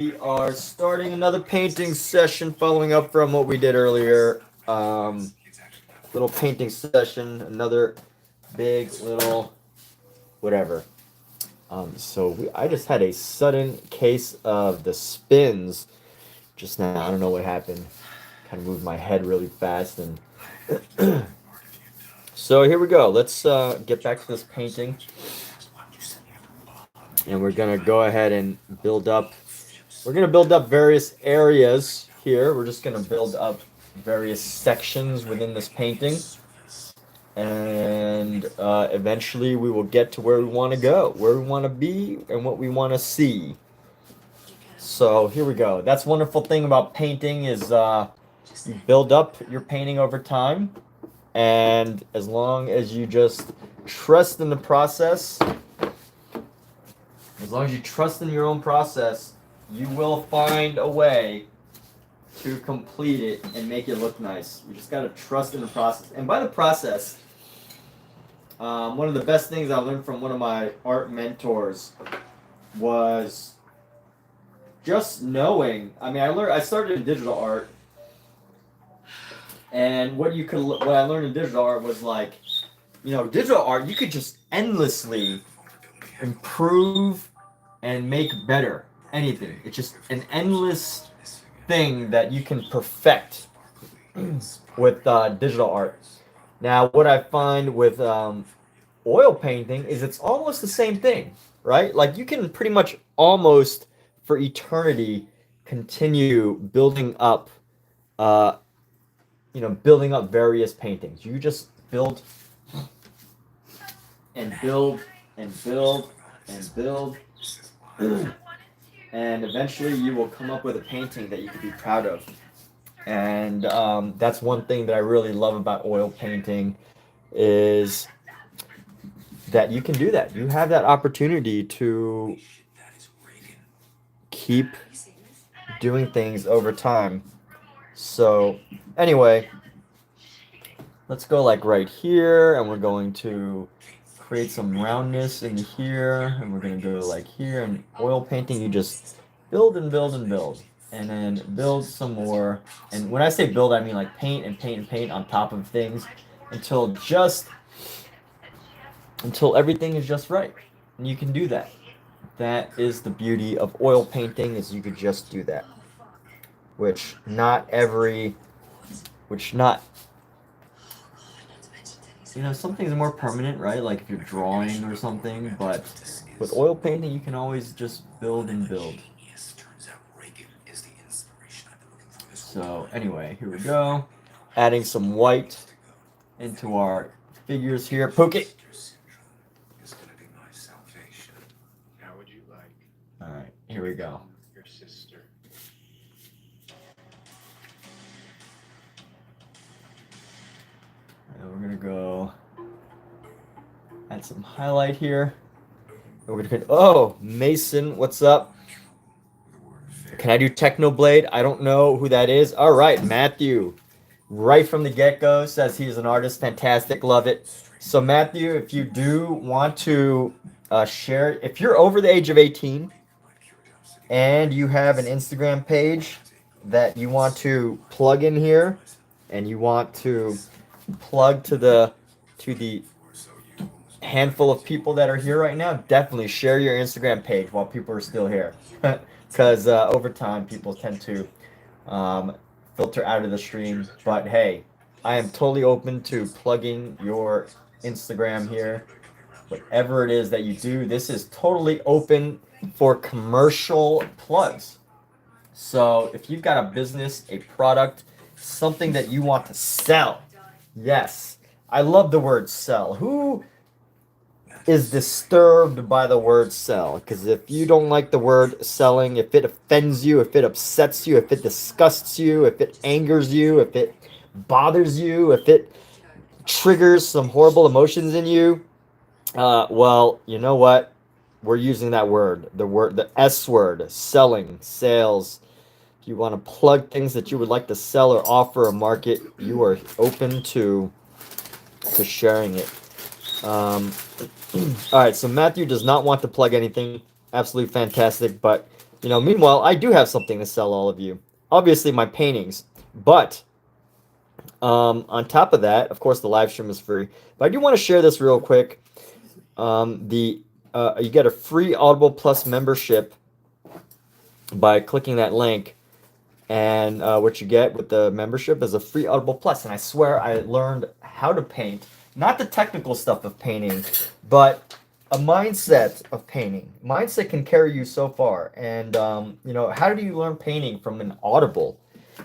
We are starting another painting session following up from what we did earlier. Little painting session, another big little whatever. I just had a sudden case of the spins just now. I don't know what happened. Kind of moved my head really fast and so here we go. Let's get back to this painting. And we're gonna go ahead and build up. We're gonna build up various areas here. We're just gonna build up various sections within this painting, and eventually we will get to where we want to go, where we want to be, and what we want to see. So here we go. That's the wonderful thing about painting is you build up your painting over time, and as long as you just trust in the process, as long as you trust in your own process, you will find a way to complete it and make it look nice. You just got to trust in the process. And by the process, one of the best things I learned from one of my art mentors was just knowing. I mean, I started in digital art, and what I learned in digital art was like, digital art, you could just endlessly improve and make better anything. It's just an endless thing that you can perfect with digital art. Now, what I find with oil painting is it's almost the same thing, right? Like you can pretty much almost for eternity continue building up, building up various paintings. You just build and build and build and build. And eventually you will come up with a painting that you can be proud of. And that's one thing that I really love about oil painting is that you can do that. You have that opportunity to keep doing things over time. So anyway, let's go like right here, and we're going to create some roundness in here, and we're going to go like here. And oil painting, you just build and build and build, and then build some more. And when I say build, I mean like paint and paint and paint on top of things until everything is just right. And you can do that. That is the beauty of oil painting, is you could just do that, which not some things are more permanent, right? Like if you're drawing or something, but with oil painting, you can always just build and build. So anyway, here we go. Adding some white into our figures here. Poke it. All right, here we go. And we're gonna go add some highlight here. And we're gonna Mason, what's up? Can I do Technoblade? I don't know who that is. All right, Matthew, right from the get-go, says he's an artist. Fantastic, love it. So Matthew, if you do want to share, if you're over the age of 18 and you have an Instagram page that you want to plug in here, and you want to plug to the handful of people that are here right now, definitely share your Instagram page while people are still here, because over time people tend to filter out of the stream. But hey, I am totally open to plugging your Instagram here. Whatever it is that you do, this is totally open for commercial plugs. So if you've got a business, a product, something that you want to sell, yes, I love the word sell. Who is disturbed by the word sell? Because if you don't like the word selling, if it offends you, if it upsets you, if it disgusts you, if it angers you, if it bothers you, if it triggers some horrible emotions in you, well, you know what? We're using that word, the S word, selling, sales. If you want to plug things that you would like to sell or offer or market, you are open to sharing it. All right, so Matthew does not want to plug anything. Absolutely fantastic. But Meanwhile, I do have something to sell all of you. Obviously, my paintings, but on top of that, of course, the live stream is free. But I do want to share this real quick. You get a free Audible Plus membership by clicking that link, and what you get with the membership is a free Audible Plus. And I swear I learned how to paint, not the technical stuff of painting, but a mindset of painting. Mindset can carry you so far. And how do you learn painting from an Audible?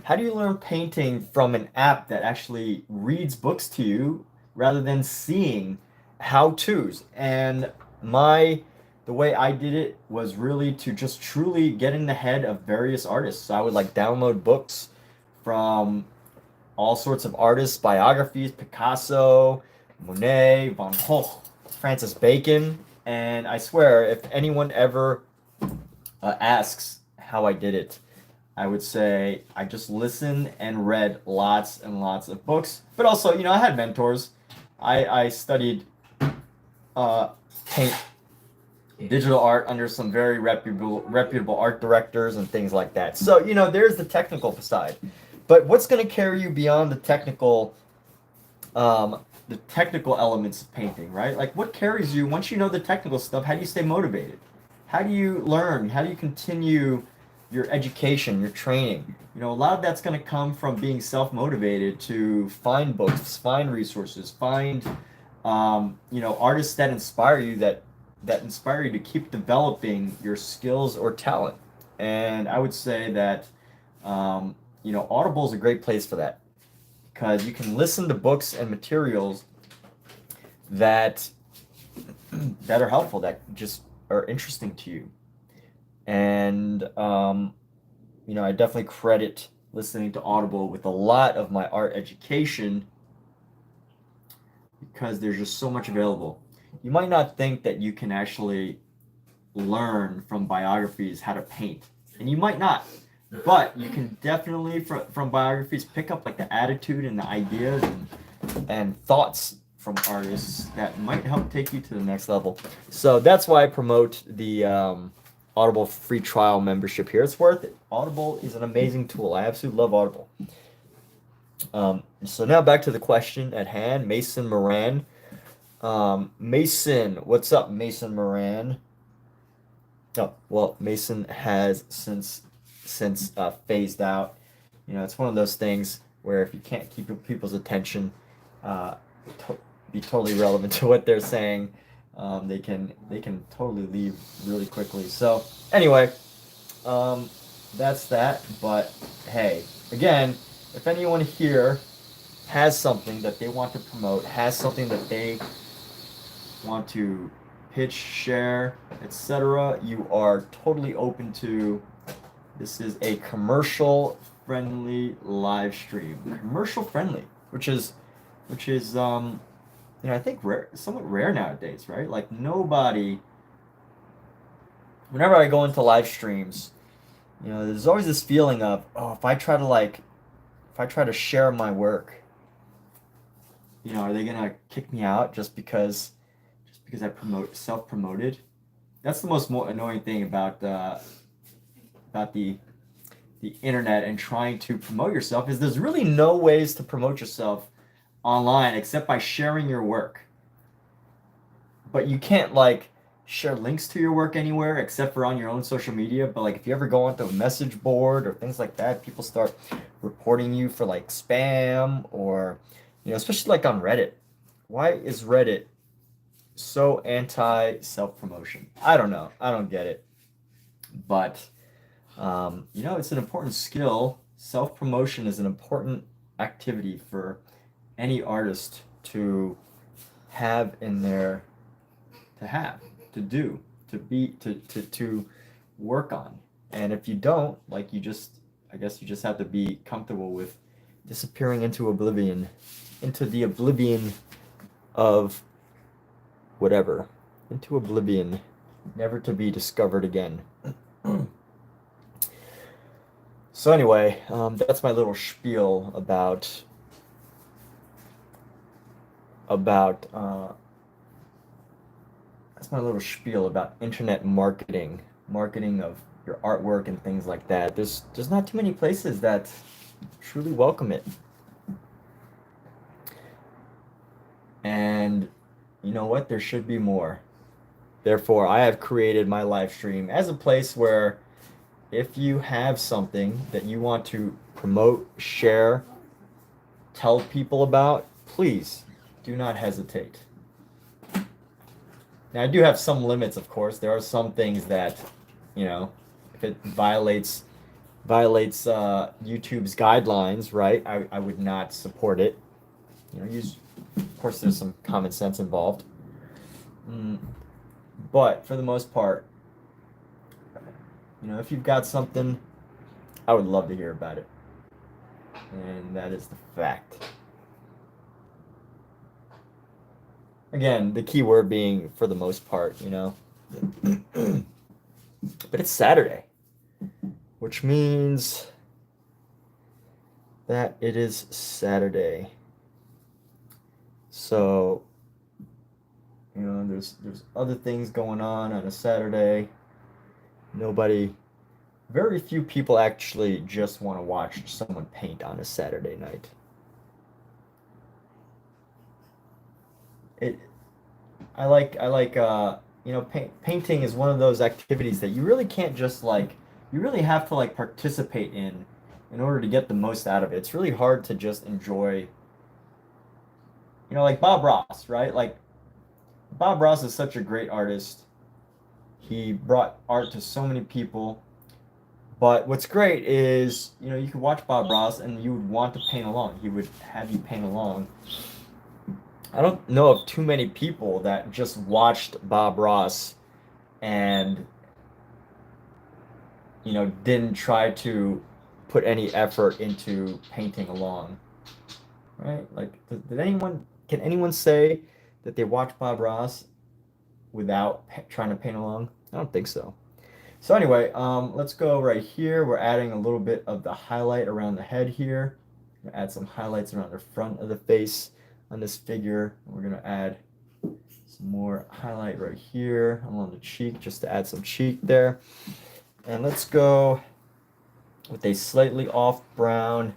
How do you learn painting from an app that actually reads books to you rather than seeing how-tos? And the way I did it was really to just truly get in the head of various artists. So I would like download books from all sorts of artists, biographies, Picasso, Monet, Van Gogh, Francis Bacon. And I swear, if anyone ever asks how I did it, I would say I just listened and read lots and lots of books. But also, I had mentors. I studied paint, digital art under some very reputable art directors and things like that. So, there's the technical side. But what's going to carry you beyond the technical elements of painting, right? Like, what carries you once you know the technical stuff? How do you stay motivated? How do you learn? How do you continue your education, your training? A lot of that's going to come from being self-motivated to find books, find resources, find artists that inspire you, that inspire you to keep developing your skills or talent. And I would say that Audible is a great place for that, because you can listen to books and materials that are helpful, that just are interesting to you. And I definitely credit listening to Audible with a lot of my art education, because there's just so much available. You might not think that you can actually learn from biographies how to paint, and you might not, but you can definitely from biographies pick up like the attitude and the ideas and thoughts from artists that might help take you to the next level. So that's why I promote the Audible free trial membership here. It's worth it. Audible is an amazing tool. I absolutely love Audible. So now back to the question at hand. Mason Moran. Mason, what's up, Mason Moran? Oh, well, Mason has since phased out. It's one of those things where if you can't keep people's attention, be totally relevant to what they're saying, they can totally leave really quickly. So anyway, that's that. But hey, again, if anyone here has something that they want to promote, has something that they want to pitch, share, etc., you are totally open to. This is a commercial friendly live stream. Commercial friendly, which is I think somewhat rare nowadays, right? Like nobody. Whenever I go into live streams, there's always this feeling of, oh, if I try to share my work, are they gonna kick me out just because I self-promoted? That's the most annoying thing about the internet and trying to promote yourself, is there's really no ways to promote yourself online except by sharing your work. But you can't like share links to your work anywhere except for on your own social media. But like if you ever go onto a message board or things like that, people start reporting you for like spam, or especially like on Reddit. Why is Reddit so anti self-promotion? I don't know. I don't get it. But it's an important skill. Self-promotion is an important activity for any artist to have in their to work on. And if you don't, like, I guess you just have to be comfortable with disappearing into oblivion, into the oblivion of whatever, into oblivion, never to be discovered again. So anyway, that's my little spiel about internet marketing of your artwork and things like that. There's not too many places that truly welcome it. And you know what? There should be more. Therefore, I have created my live stream as a place where if you have something that you want to promote, share, tell people about, please do not hesitate. Now, I do have some limits, of course. There are some things that, you know, if it violates YouTube's guidelines, right? I would not support it. You know, of course, there's some common sense involved. But for the most part, you know, if you've got something, I would love to hear about it. And that is the fact. Again, the key word being for the most part, you know. But it's Saturday, which means that it is Saturday. So, you know, there's other things going on a Saturday. Very few people actually just want to watch someone paint on a Saturday night. I like you know, painting is one of those activities that you really can't just you really have to participate in order to get the most out of it. It's really hard to just enjoy, you know, like Bob Ross, right? Like Bob Ross is such a great artist. He brought art to so many people. But what's great is, you know, you could watch Bob Ross and you would want to paint along. He would have you paint along. I don't know of too many people that just watched Bob Ross and, you know, didn't try to put any effort into painting along. Right? Like, can anyone say that they watched Bob Ross without trying to paint along? I don't think so. So anyway, let's go right here. We're adding a little bit of the highlight around the head here. We're gonna add some highlights around the front of the face on this figure. We're gonna add some more highlight right here along the cheek, just to add some cheek there. And let's go with a slightly off brown,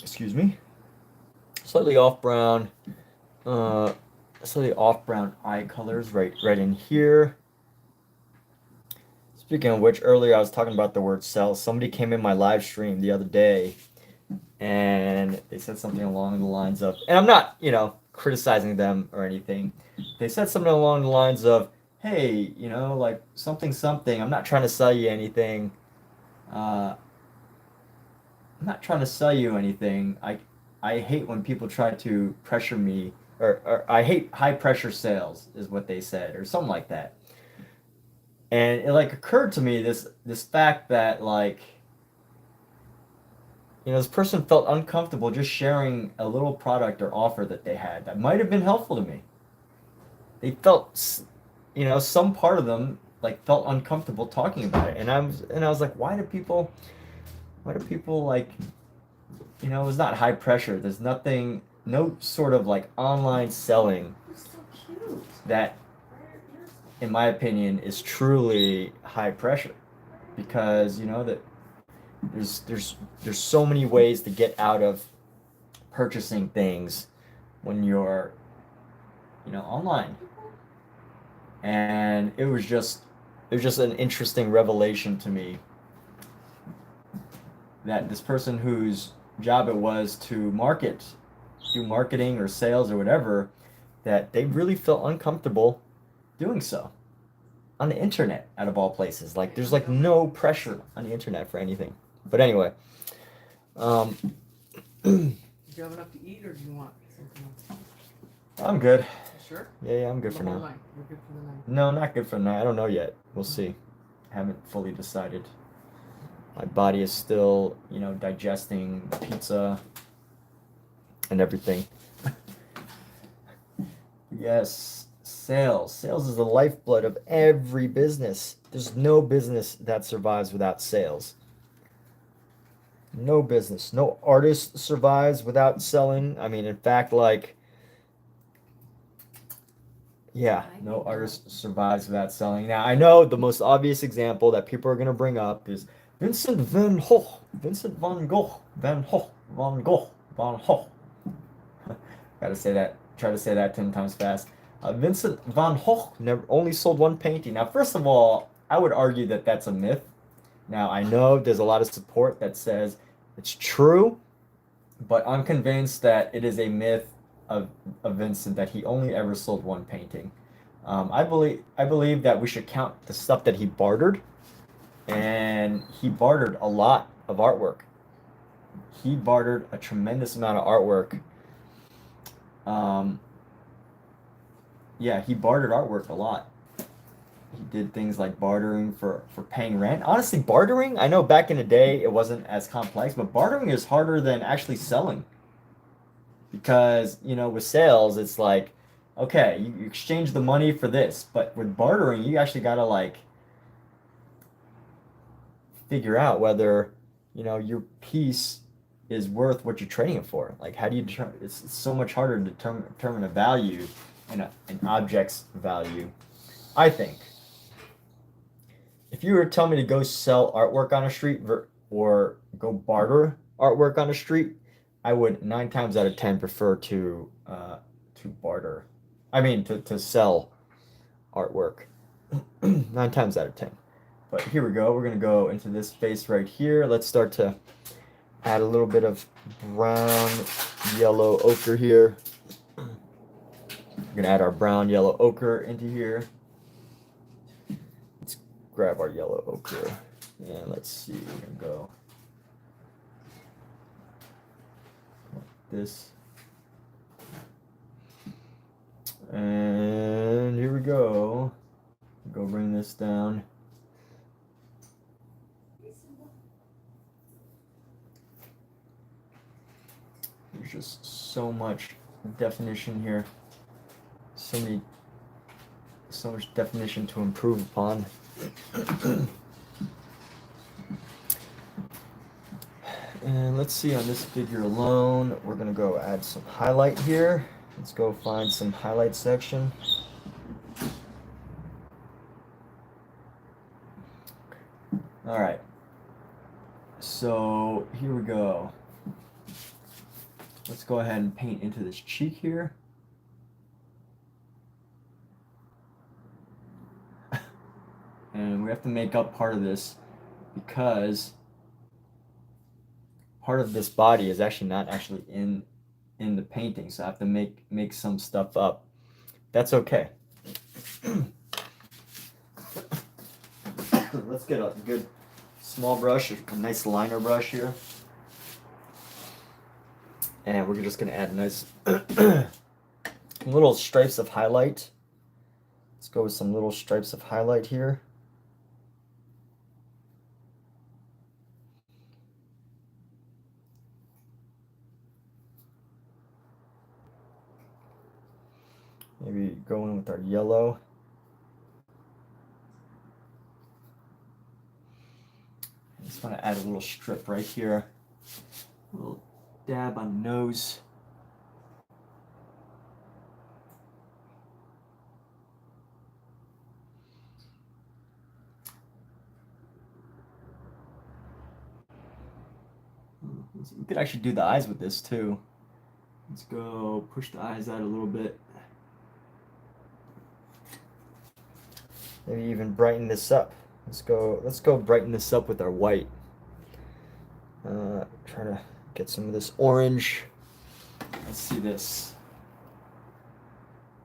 slightly off brown eye colors right in here. Speaking of which, earlier I was talking about the word sell. Somebody came in my live stream the other day and they said something along the lines of, and I'm not, you know, criticizing them or anything. They said something along the lines of, hey, you know, like something, I'm not trying to sell you anything. I'm not trying to sell you anything. I hate when people try to pressure me, or I hate high pressure sales is what they said, or something like that. And it occurred to me this fact that you know, this person felt uncomfortable just sharing a little product or offer that they had that might have been helpful to me. They felt, you know, some part of them felt uncomfortable talking about it, and I was like, why do people you know, it was not high pressure. There's no sort of online selling that, in my opinion, is truly high pressure, because you know that there's so many ways to get out of purchasing things when you're, you know, online. And it was just an interesting revelation to me that this person whose job it was to do marketing or sales or whatever, that they really felt uncomfortable doing so on the internet, out of all places. There's no pressure on the internet for anything. But anyway, do you have enough to eat, or do you want something else? I'm good. You sure? Yeah, I'm good for now. You're good for the night. No, not good for the night. I don't know yet. We'll see. Haven't fully decided. My body is still, you know, digesting pizza and everything. Yes, sales. Sales is the lifeblood of every business. There's no business that survives without sales. No business. No artist survives without selling. I mean, in fact, Yeah, no artist survives without selling. Now, I know the most obvious example that people are going to bring up is Vincent van Gogh. Vincent van Gogh. Van Gogh. Van Gogh. Van Gogh. Gotta say that. Try to say that 10 times fast. Vincent van Gogh never only sold one painting. Now, first of all, I would argue that that's a myth. Now, I know there's a lot of support that says it's true, but I'm convinced that it is a myth of Vincent that he only ever sold one painting. I believe that we should count the stuff that he bartered, and he bartered a lot of artwork. He bartered a tremendous amount of artwork. Yeah, he bartered artwork a lot. He did things like bartering for paying rent. Honestly, bartering, I know back in the day it wasn't as complex, but bartering is harder than actually selling. Because, you know, with sales, it's like, okay, you exchange the money for this, but with bartering, you actually gotta like figure out whether, you know, your piece is worth what you're trading it for. Like, how do you determine? It's so much harder to determine a value and an object's value. I think if you were to tell me to go sell artwork on a street or go barter artwork on a street, I would 9 times out of 10 prefer to barter. I mean to sell artwork. 9 times out of 10. But here we go. We're gonna go into this space right here. Let's start to add a little bit of brown, yellow ochre here. We're gonna add our brown, yellow ochre into here. Let's grab our yellow ochre and let's see. We're gonna go like this, and here we go. Go bring this down. There's just so much definition here. So much definition to improve upon. And let's see, on this figure alone, we're gonna go add some highlight here. Let's go find some highlight section. All right, so here we go. Let's go ahead and paint into this cheek here. And we have to make up part of this because part of this body is actually not actually in the painting, so I have to make some stuff up. That's okay. Let's get a good small brush, a nice liner brush here. And we're just gonna add nice little stripes of highlight. Let's go with some little stripes of highlight here. Maybe go in with our yellow. I just want to add a little strip right here. A little dab on the nose. We could actually do the eyes with this too. Let's go push the eyes out a little bit. Maybe even brighten this up. Let's go brighten this up with our white. Try to get some of this orange. Let's see this.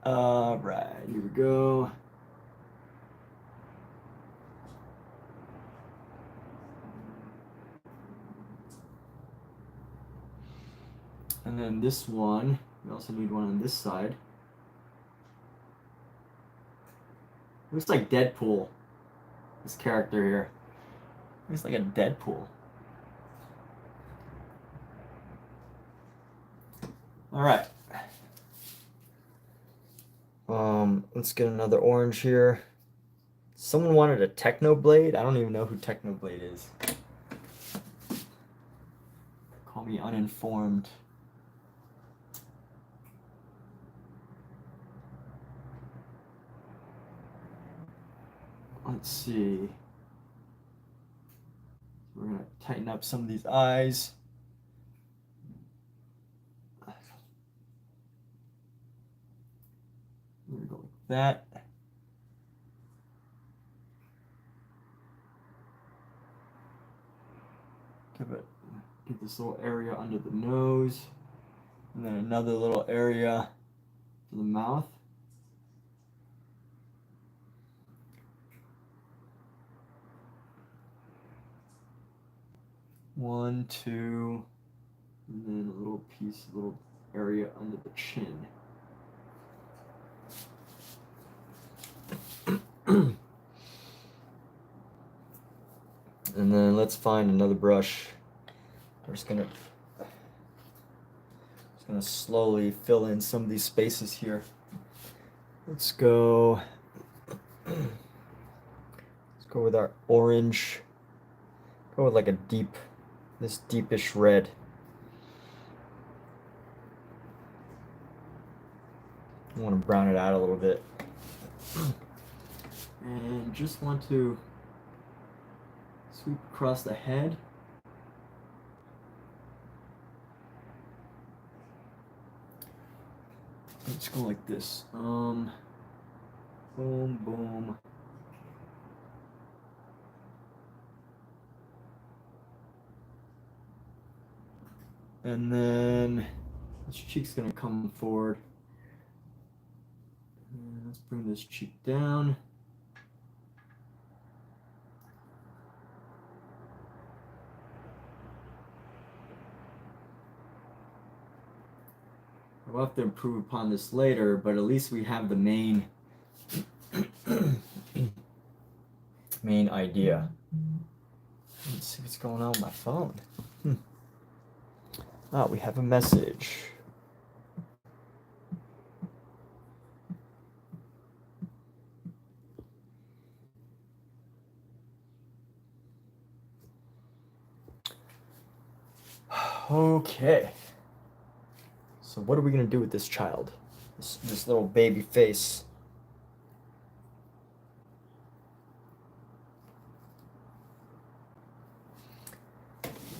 Right, here we go. And then this one, we also need one on this side. Looks like Deadpool, this character here. Looks like a Deadpool. All right. Let's get another orange here. Someone wanted a Technoblade. I don't even know who Technoblade is. Call me uninformed. let's see. We're gonna tighten up some of these eyes. We're gonna go like that. Get this little area under the nose, and then another little area for the mouth. One, two, and then a little piece, a little area under the chin. And then let's find another brush. We're just gonna slowly fill in some of these spaces here. Let's go with our orange. Go with like a this deepish red. I want to brown it out a little bit. And just want to sweep across the head. Let's go like this. Boom, boom. And then this cheek's gonna come forward. And let's bring this cheek down. We'll have to improve upon this later, but at least we have the main idea. Let's see what's going on with my phone. Oh, we have a message. Okay. So what are we gonna do with this child? This little baby face.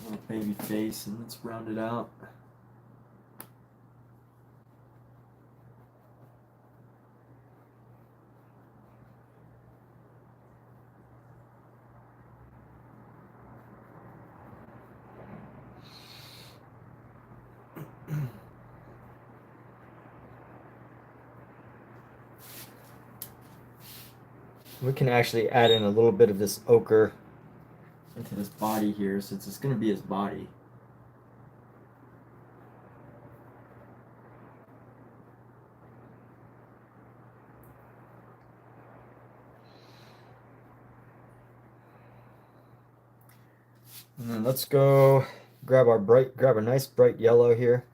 Little baby face, and let's round it out. We can actually add in a little bit of this ochre into this body here, since it's going to be his body. And then let's go grab a nice bright yellow here.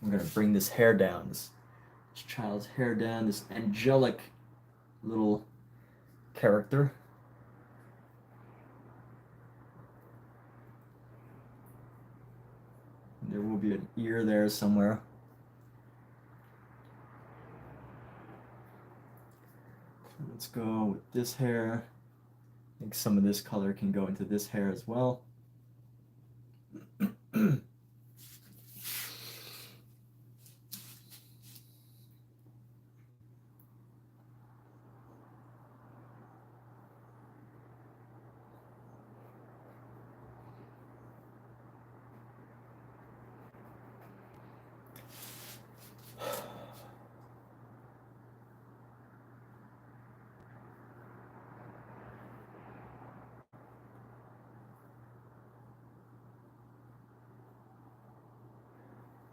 I'm going to bring this hair down, this child's hair down, this angelic little character. There will be an ear there somewhere. Let's go with this hair. I think some of this color can go into this hair as well.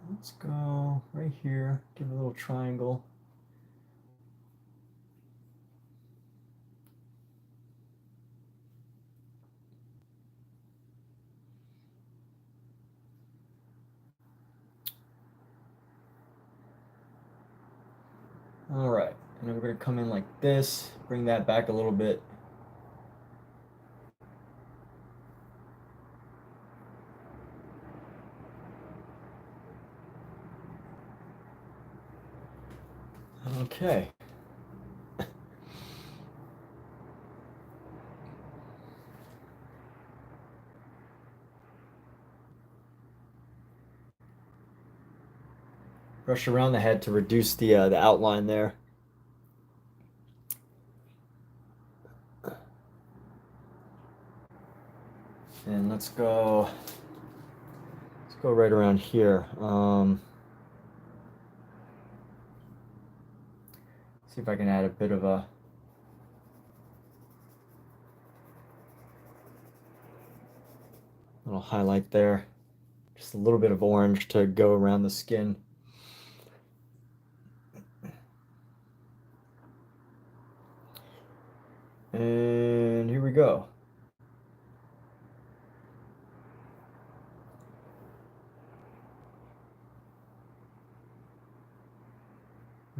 Let's go right here, give a little triangle. All right, and then we're going to come in like this, bring that back a little bit. Okay. brush around the head to reduce the outline there. And let's go right around here. See if I can add a bit of a little highlight there. Just a little bit of orange to go around the skin. And here we go.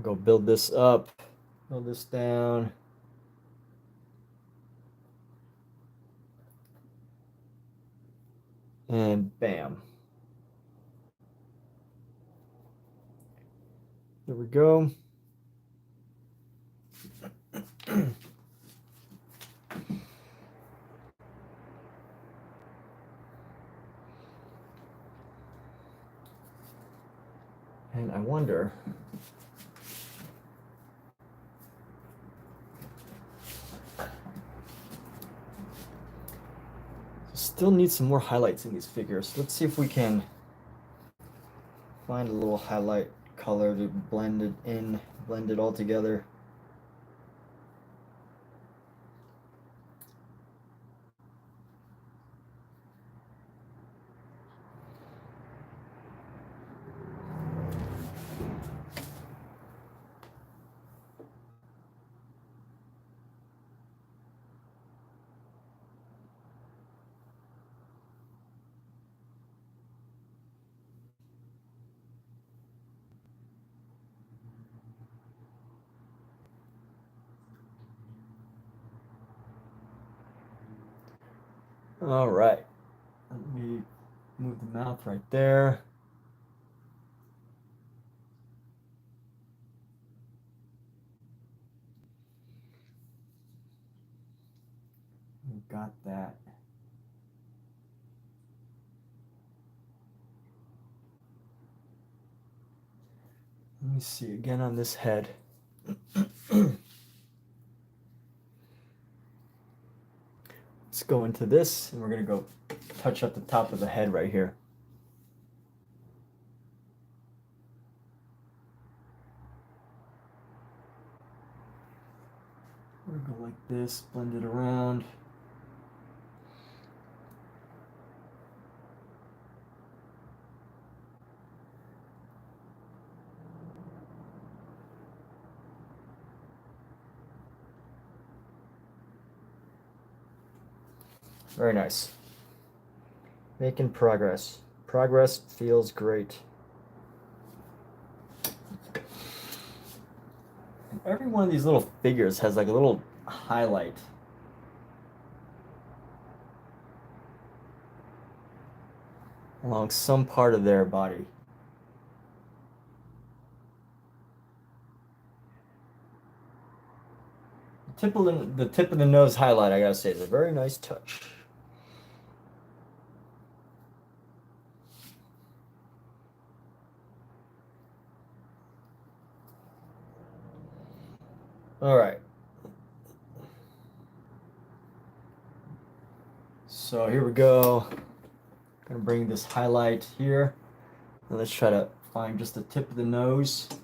Go build this up, build this down. And bam. There we go. And I wonder, still need some more highlights in these figures. Let's see if we can find a little highlight color to blend it in, blend it all together. All right, let me move the mouth right there. We've got that. Let me see again on this head. Let's go into this, and we're going to go touch up the top of the head right here. We're going to go like this, blend it around. Very nice. Making progress. Progress feels great. And every one of these little figures has like a little highlight. Along some part of their body. The tip of the nose highlight, I gotta say, is a very nice touch. All right. So here we go. Gonna bring this highlight here. And let's try to find just the tip of the nose. Just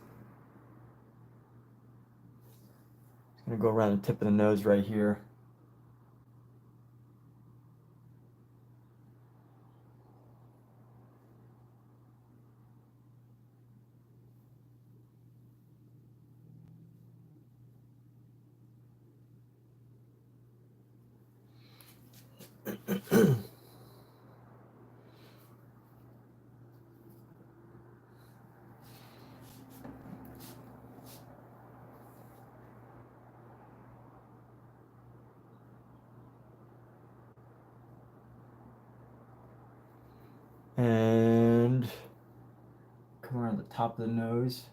gonna go around the tip of the nose right here. And come around the top of the nose.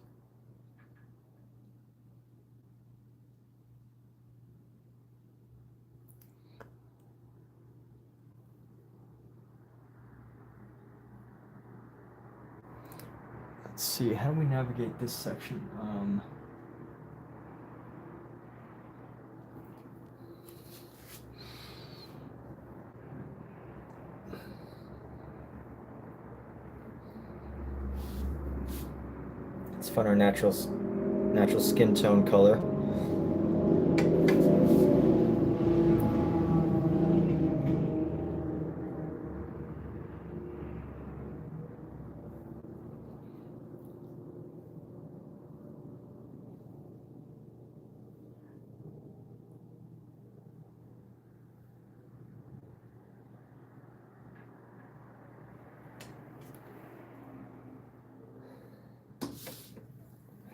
Let's see, how do we navigate this section? Let's find our natural skin tone color.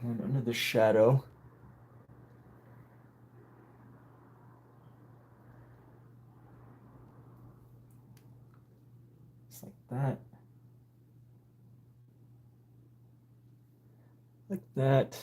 And under the shadow, just like that, like that.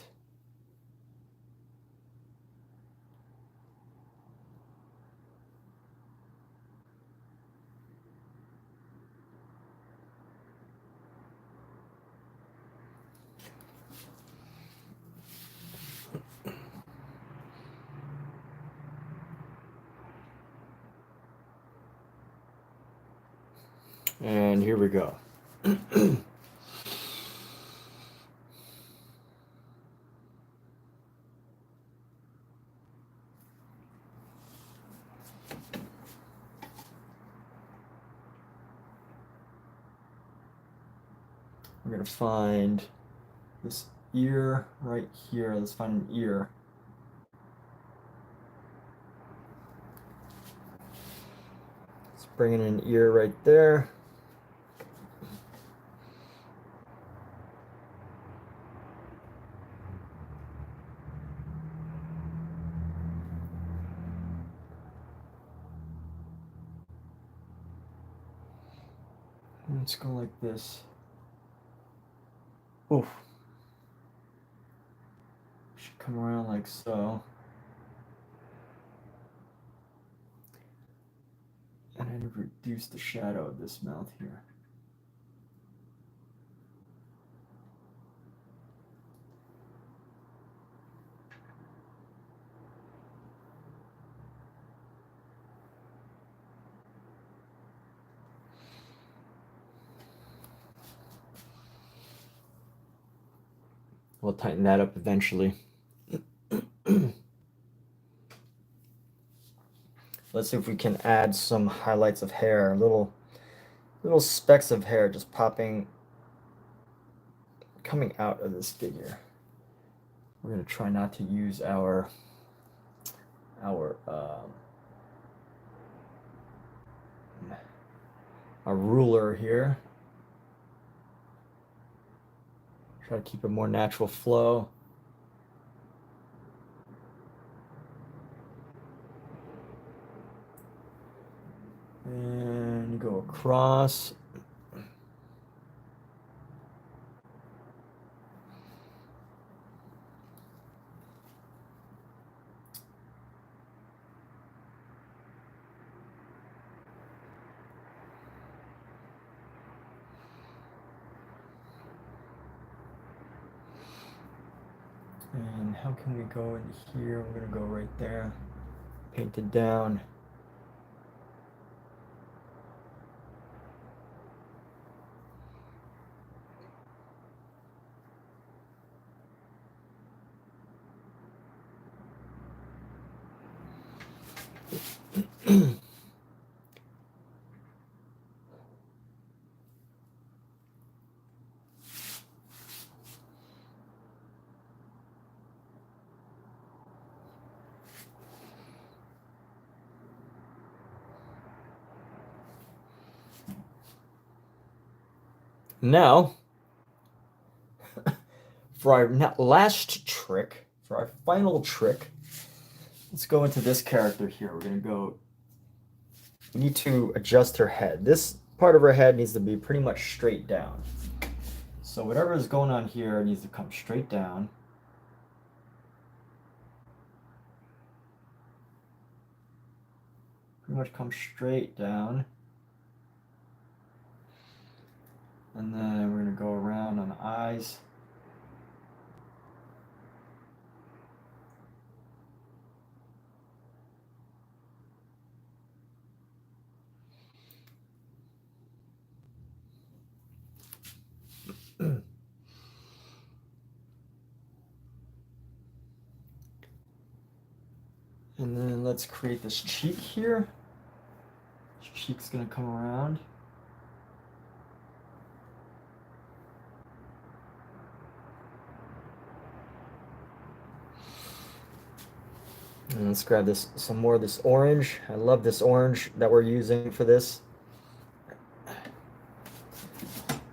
And here we go. We're going to find this ear right here. Let's find an ear. Let's bring in an ear right there. Let's go like this. Oof. Should come around like so. And I need to reduce the shadow of this mouth here. We'll tighten that up eventually. Let's see if we can add some highlights of hair, little specks of hair just popping, coming out of this figure. We're gonna try not to use our ruler here. Try to keep a more natural flow. And go across. And how can we go into here? We're gonna go right there, paint it down. Now, for our last trick, for our final trick, let's go into this character here. We're gonna go, we need to adjust her head. This part of her head needs to be pretty much straight down. So whatever is going on here needs to come straight down. Pretty much come straight down. And then we're gonna go around on the eyes. let's create this cheek here. This cheek's gonna come around. And let's grab this, some more of this orange. I love this orange that we're using for this.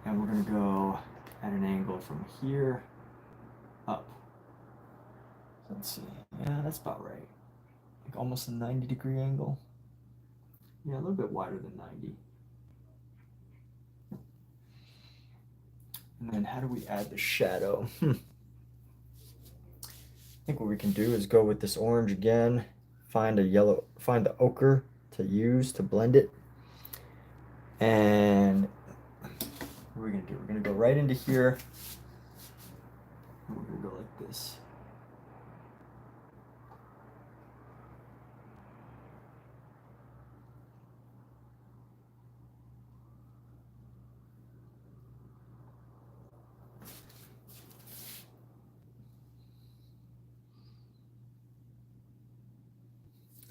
And we're gonna go at an angle from here up. So let's see. Yeah, that's about right. Like almost a 90-degree angle. Yeah, a little bit wider than 90. And then how do we add the shadow? I think what we can do is go with this orange again, find the ochre to use to blend it. And what are we gonna do? We're gonna go right into here. And we're gonna go like this.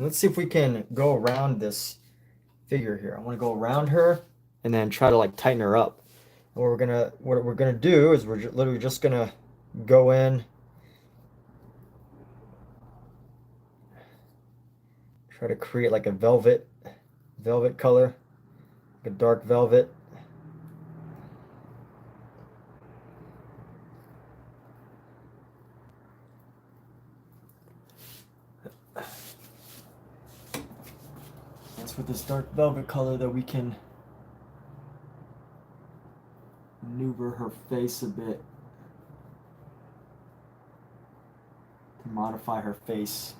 Let's see if we can go around this figure here. I want to go around her and then try to like tighten her up. And what we're gonna do is we're literally just gonna go in, try to create like a velvet color, like a dark velvet. It's with this dark velvet color that we can maneuver her face a bit to modify her face.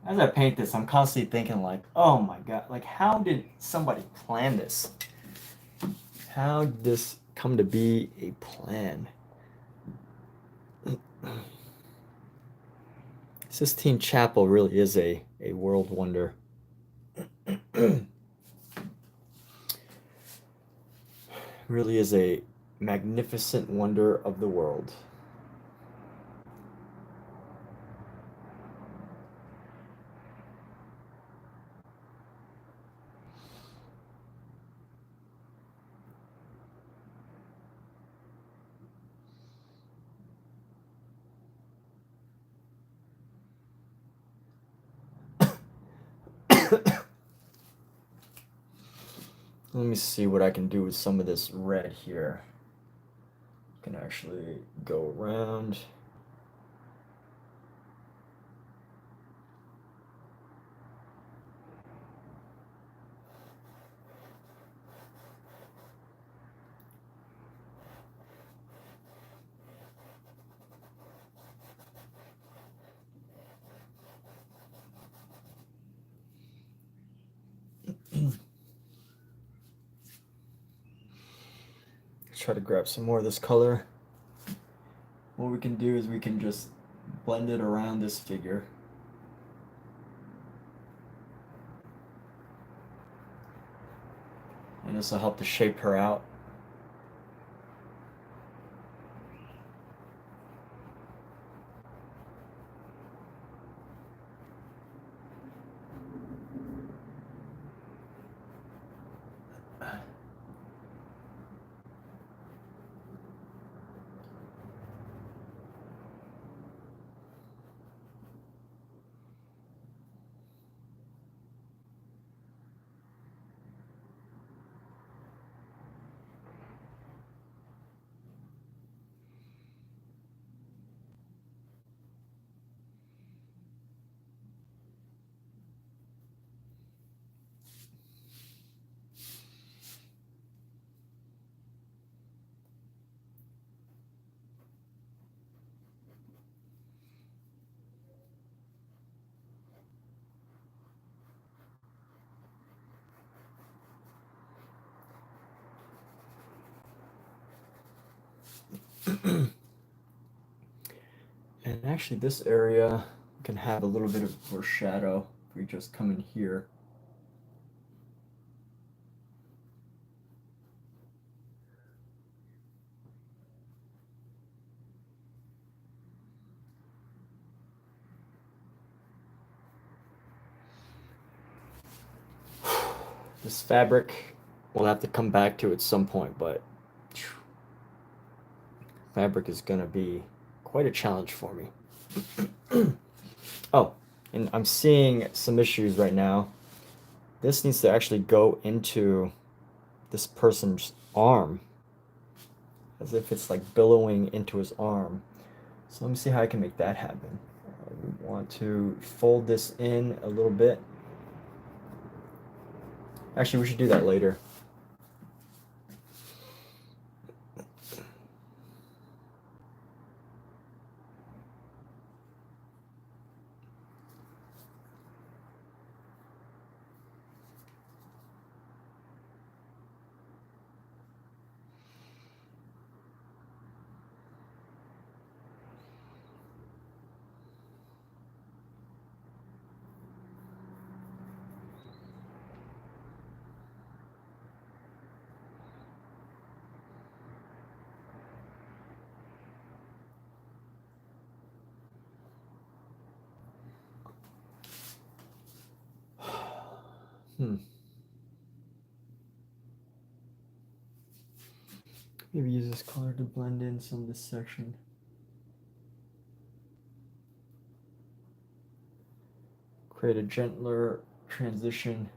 As I paint this, I'm constantly thinking like, oh my God, like how did somebody plan this? How did this come to be a plan? Sistine Chapel really is a world wonder. Really is a magnificent wonder of the world. Let me see what I can do with some of this red here. Can actually go around. Try to grab some more of this color. What we can do is we can just blend it around this figure. And this will help to shape her out. And actually this area, We can have a little bit of more shadow if we just come in here. This fabric, we'll have to come back to at some point, but fabric is gonna be quite a challenge for me. Oh, and I'm seeing some issues right now. This needs to actually go into this person's arm, as if it's like billowing into his arm. So let me see how I can make that happen. We want to fold this in a little bit. Actually, we should do that later. Maybe use this color to blend in some of this section. Create a gentler transition.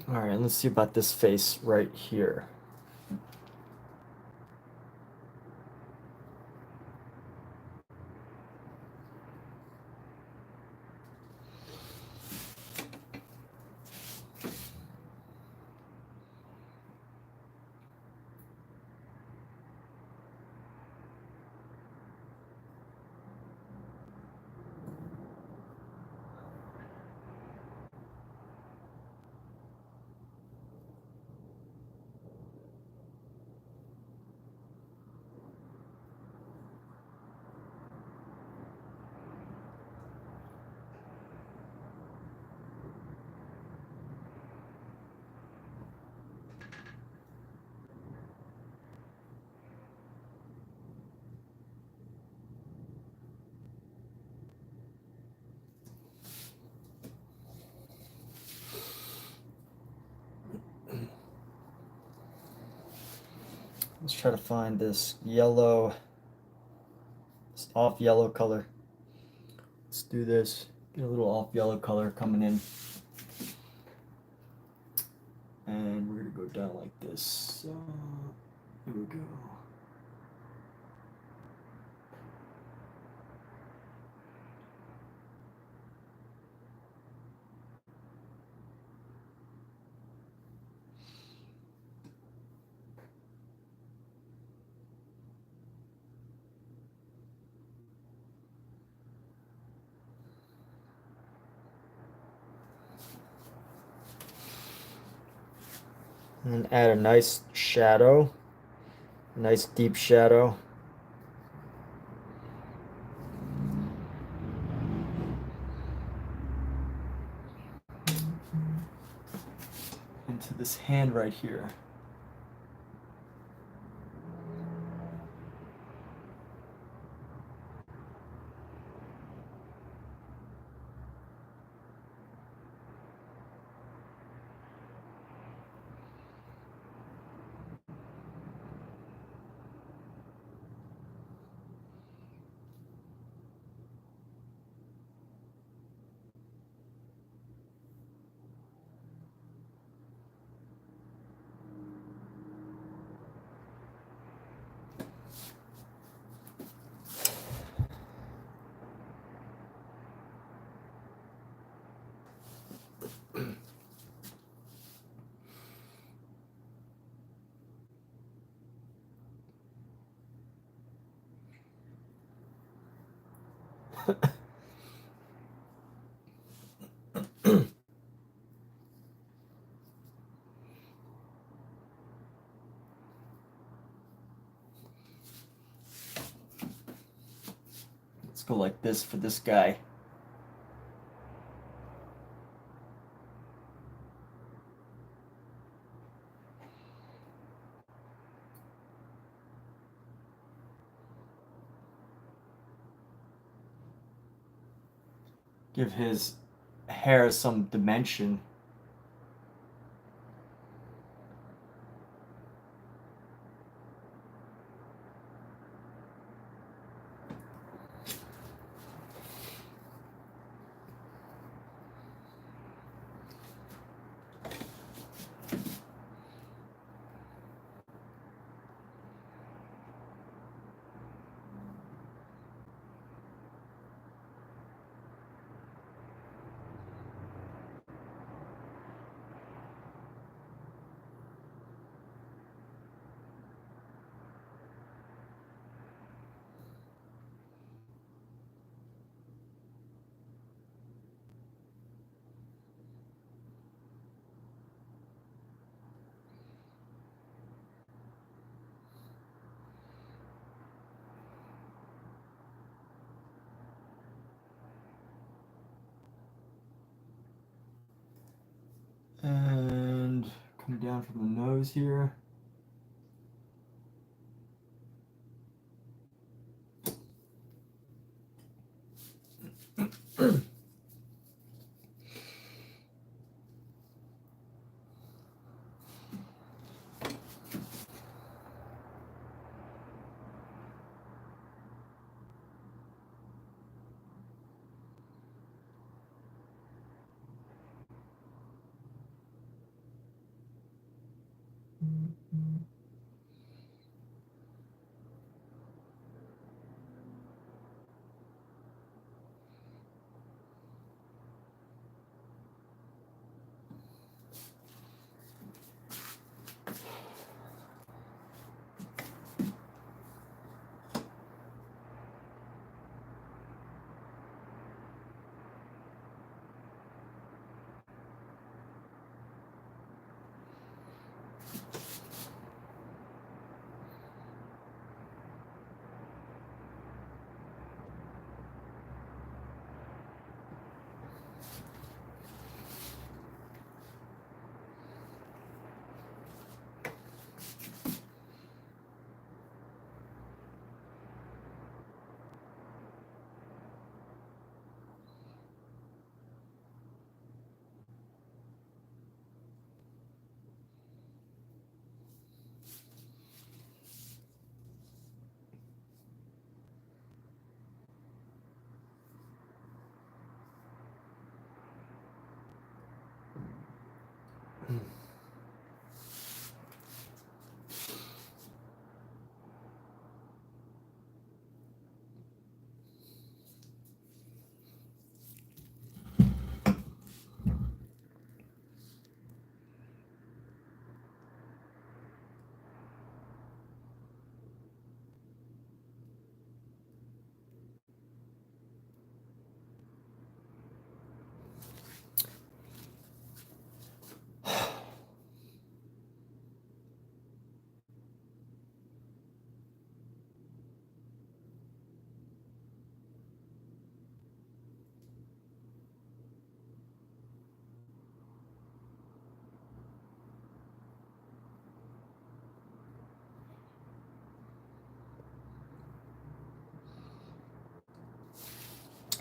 All right, let's see about this face right here. Let's try to find this yellow, this off yellow color. Let's do this. Get a little off yellow color coming in. And we're gonna go down like this. So, here we go. And add a nice shadow, a nice deep shadow. Into this hand right here. Let's go like this for this guy. Give his hair some dimension. And come down from the nose here.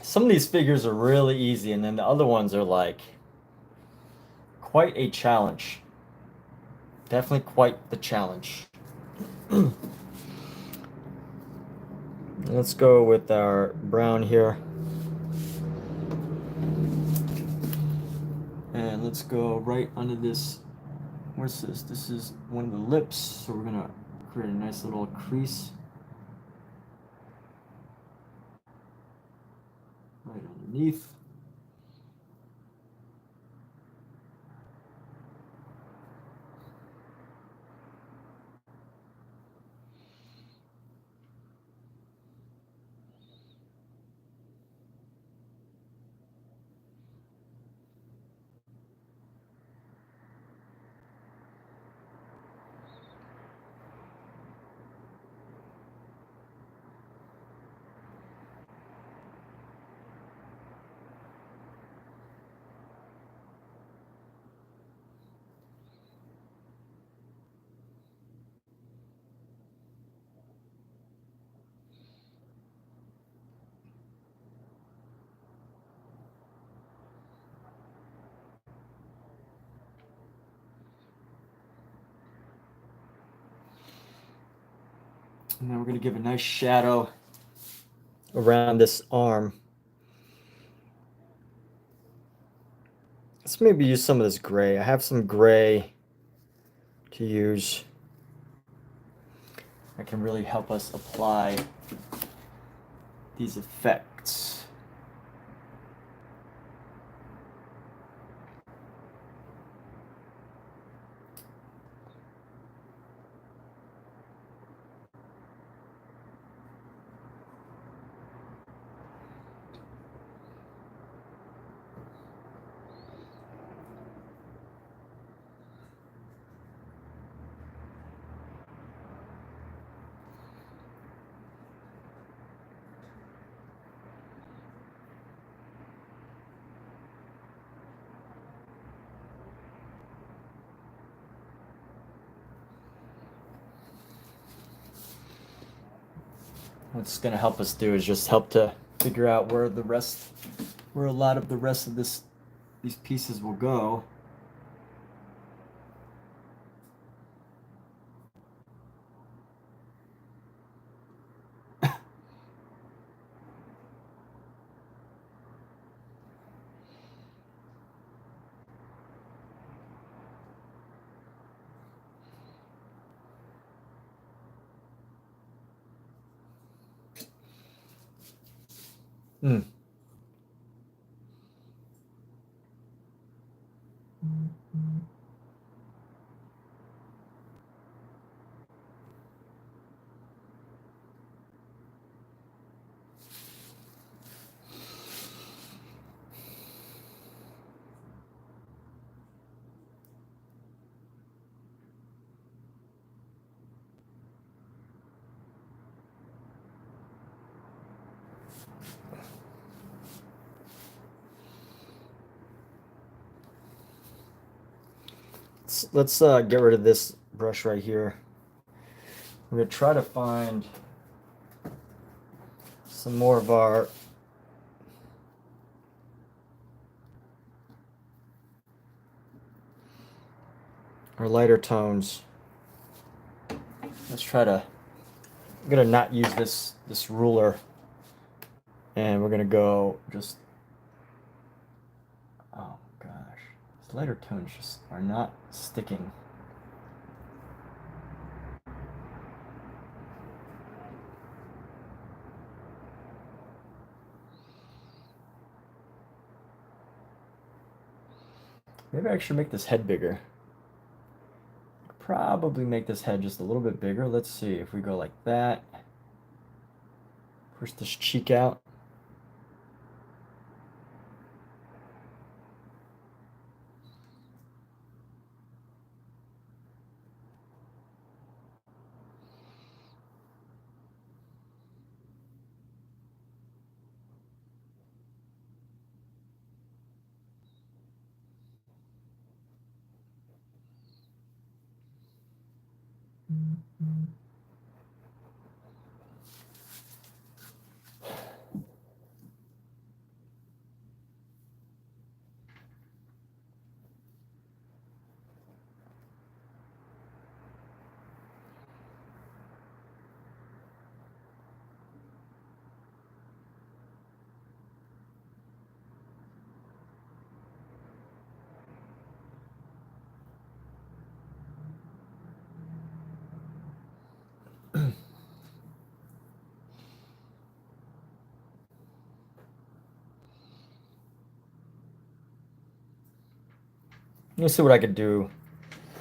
Some of these figures are really easy, and then the other ones are like quite a challenge. Definitely quite the challenge. Let's go with our brown here. And let's go right under this. Where's this? This is one of the lips, so we're gonna create a nice little crease right underneath. And then we're going to give a nice shadow around this arm. Let's maybe use some of this gray. I have some gray to use. That can really help us apply these effects. What it's going to help us do is just help to figure out where a lot of the rest of these pieces will go. Hmm. Let's get rid of this brush right here. We're going to try to find some more of our lighter tones. Let's try to, I'm going to not use this ruler, and we're going to go just, oh gosh, these lighter tones just are not sticking. Maybe I should make this head bigger. Probably make this head just a little bit bigger. Let's see if we go like that. Push this cheek out. Let me see what I could do.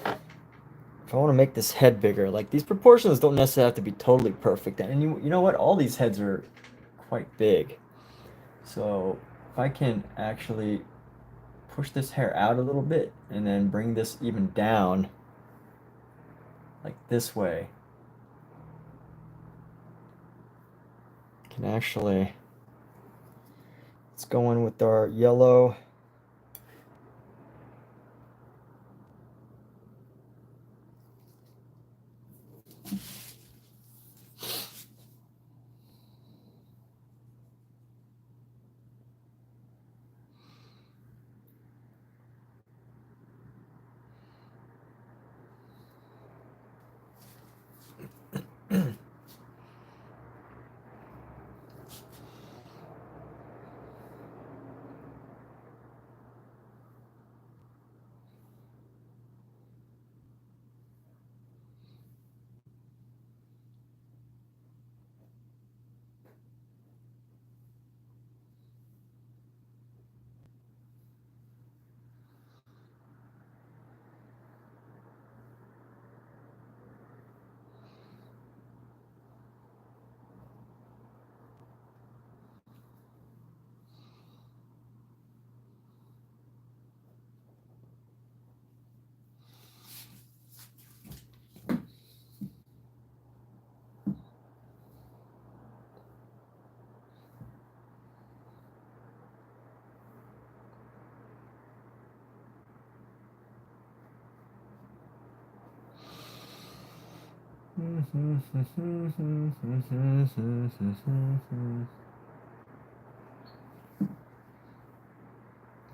If I want to make this head bigger, like these proportions don't necessarily have to be totally perfect. And you know what? All these heads are quite big. So if I can actually push this hair out a little bit and then bring this even down like this way, can actually, let's go in with our yellow.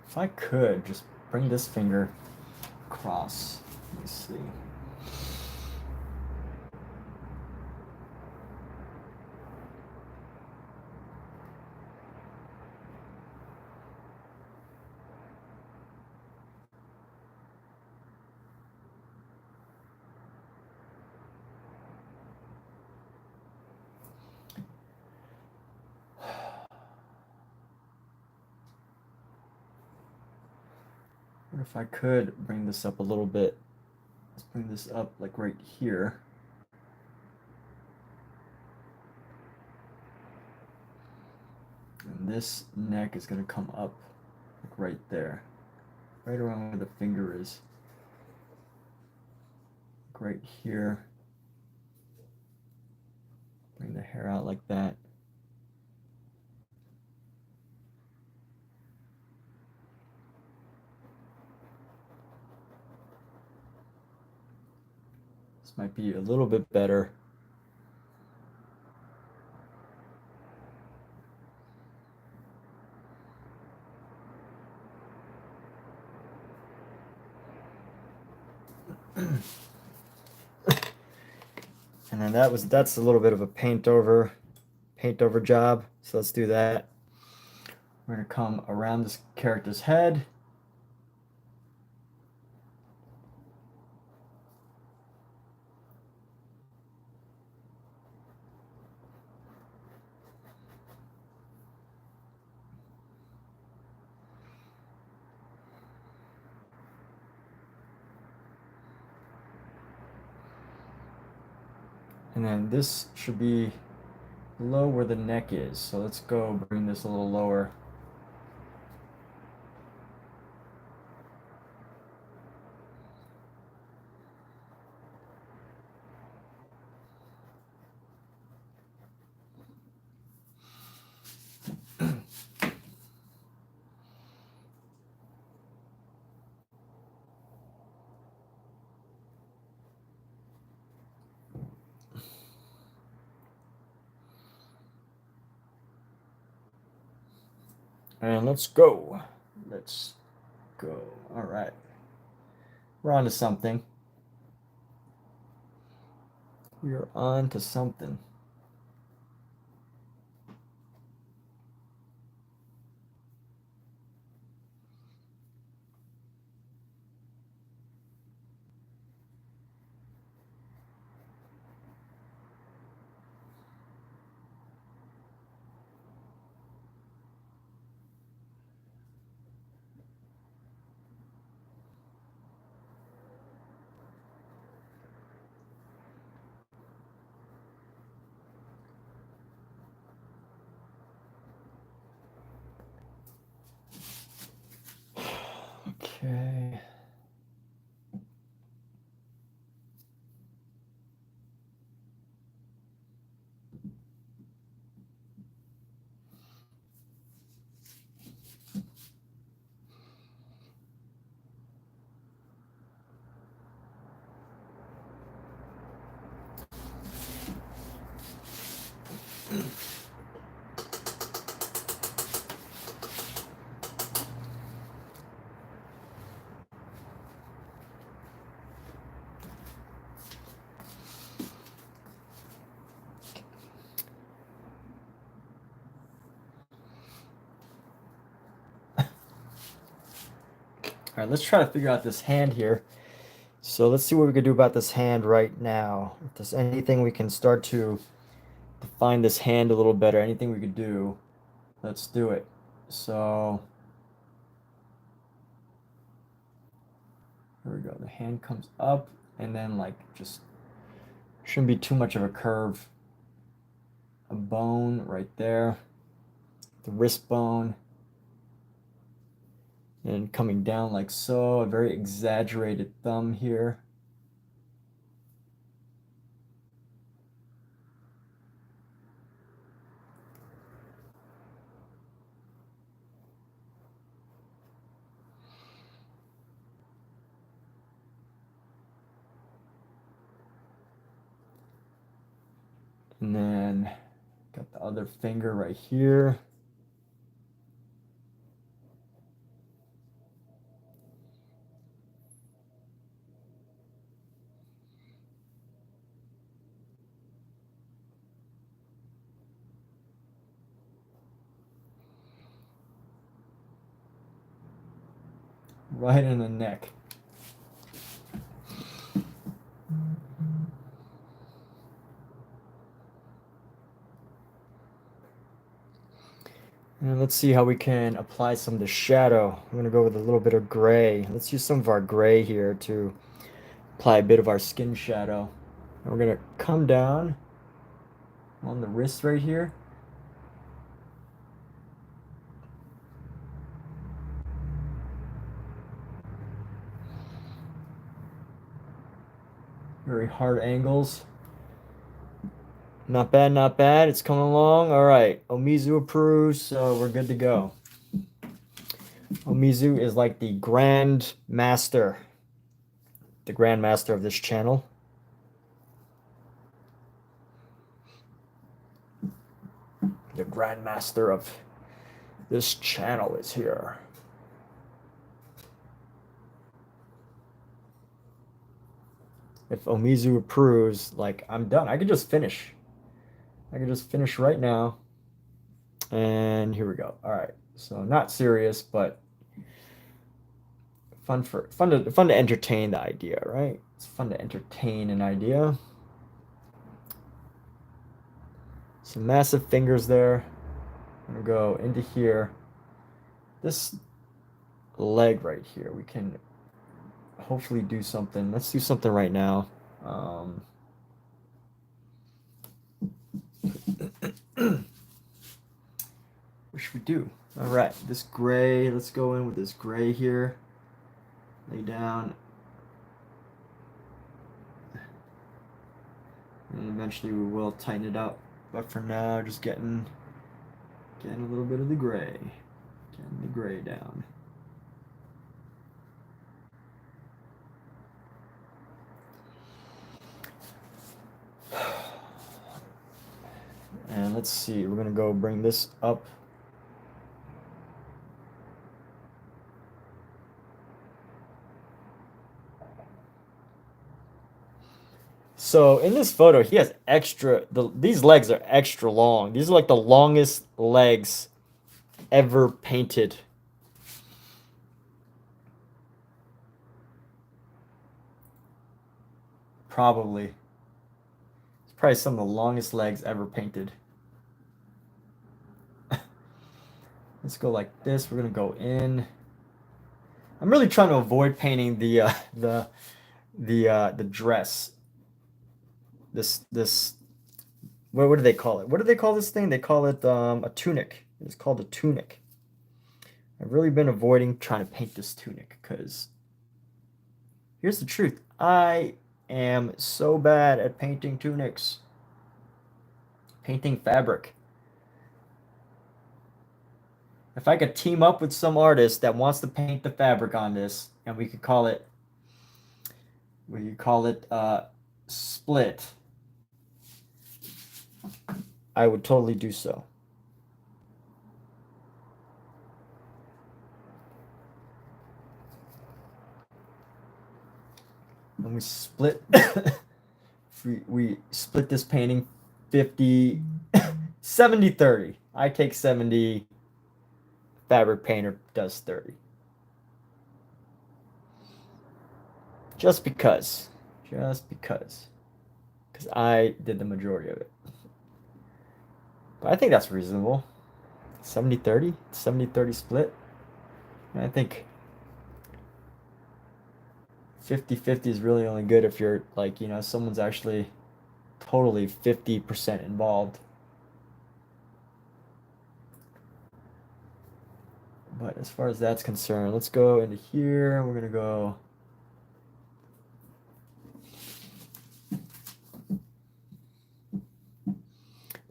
If I could just bring this finger across, let me see. What if I could bring this up a little bit? Let's bring this up like right here. And this neck is going to come up like right there, right around where the finger is. Like right here. Bring the hair out like that. This might be a little bit better. And then that's a little bit of a paint over job. So let's do that. We're gonna come around this character's head. And then this should be below where the neck is. So let's go bring this a little lower. And let's go. Let's go. All right. We're on to something. We're on to something. Okay. All right, let's try to figure out this hand here. So let's see what we can do about this hand right now. If there's anything we can start to define this hand a little better, anything we could do, let's do it. So here we go. The hand comes up and then like just shouldn't be too much of a curve. A bone right there, the wrist bone, and coming down like so, a very exaggerated thumb here. And then got the other finger right here. Right in the neck. And let's see how we can apply some of the shadow. I'm going to go with a little bit of gray. Let's use some of our gray here to apply a bit of our skin shadow. And we're going to come down on the wrist right here. Very hard angles. Not bad, not bad. It's coming along. All right. Omizu approves, so we're good to go. Omizu is like the grand master of this channel. The grand master of this channel is here. If Omizu approves, like, I'm done. I could just finish. I can just finish right now. And here we go. All right. So not serious, but fun to entertain the idea, right? It's fun to entertain an idea. Some massive fingers there. I'm gonna go into here. This leg right here, we can hopefully do something. Let's do something right now. What should we do? All right, this gray, let's go in with this gray here. Lay down. And eventually we will tighten it up. But for now, just getting a little bit of the gray. Getting the gray down. And let's see, we're gonna go bring this up. So in this photo, he has these legs are extra long. These are like the longest legs ever painted. Probably. It's probably some of the longest legs ever painted. Let's go like this. We're gonna go in. I'm really trying to avoid painting the dress. This what do they call it? What do they call this thing? They call it a tunic. It's called a tunic. I've really been avoiding trying to paint this tunic because here's the truth. I am so bad at painting tunics. Painting fabric. If I could team up with some artist that wants to paint the fabric on this, and we could call it split, I would totally do so. And we split we split this painting 50 70-30. I take 70, fabric painter does 30. Just because I did the majority of it. But I think that's reasonable. 70-30, 70-30 split. And I think 50-50 is really only good if you're like, you know, someone's actually totally 50% involved. But as far as that's concerned, let's go into here. We're gonna go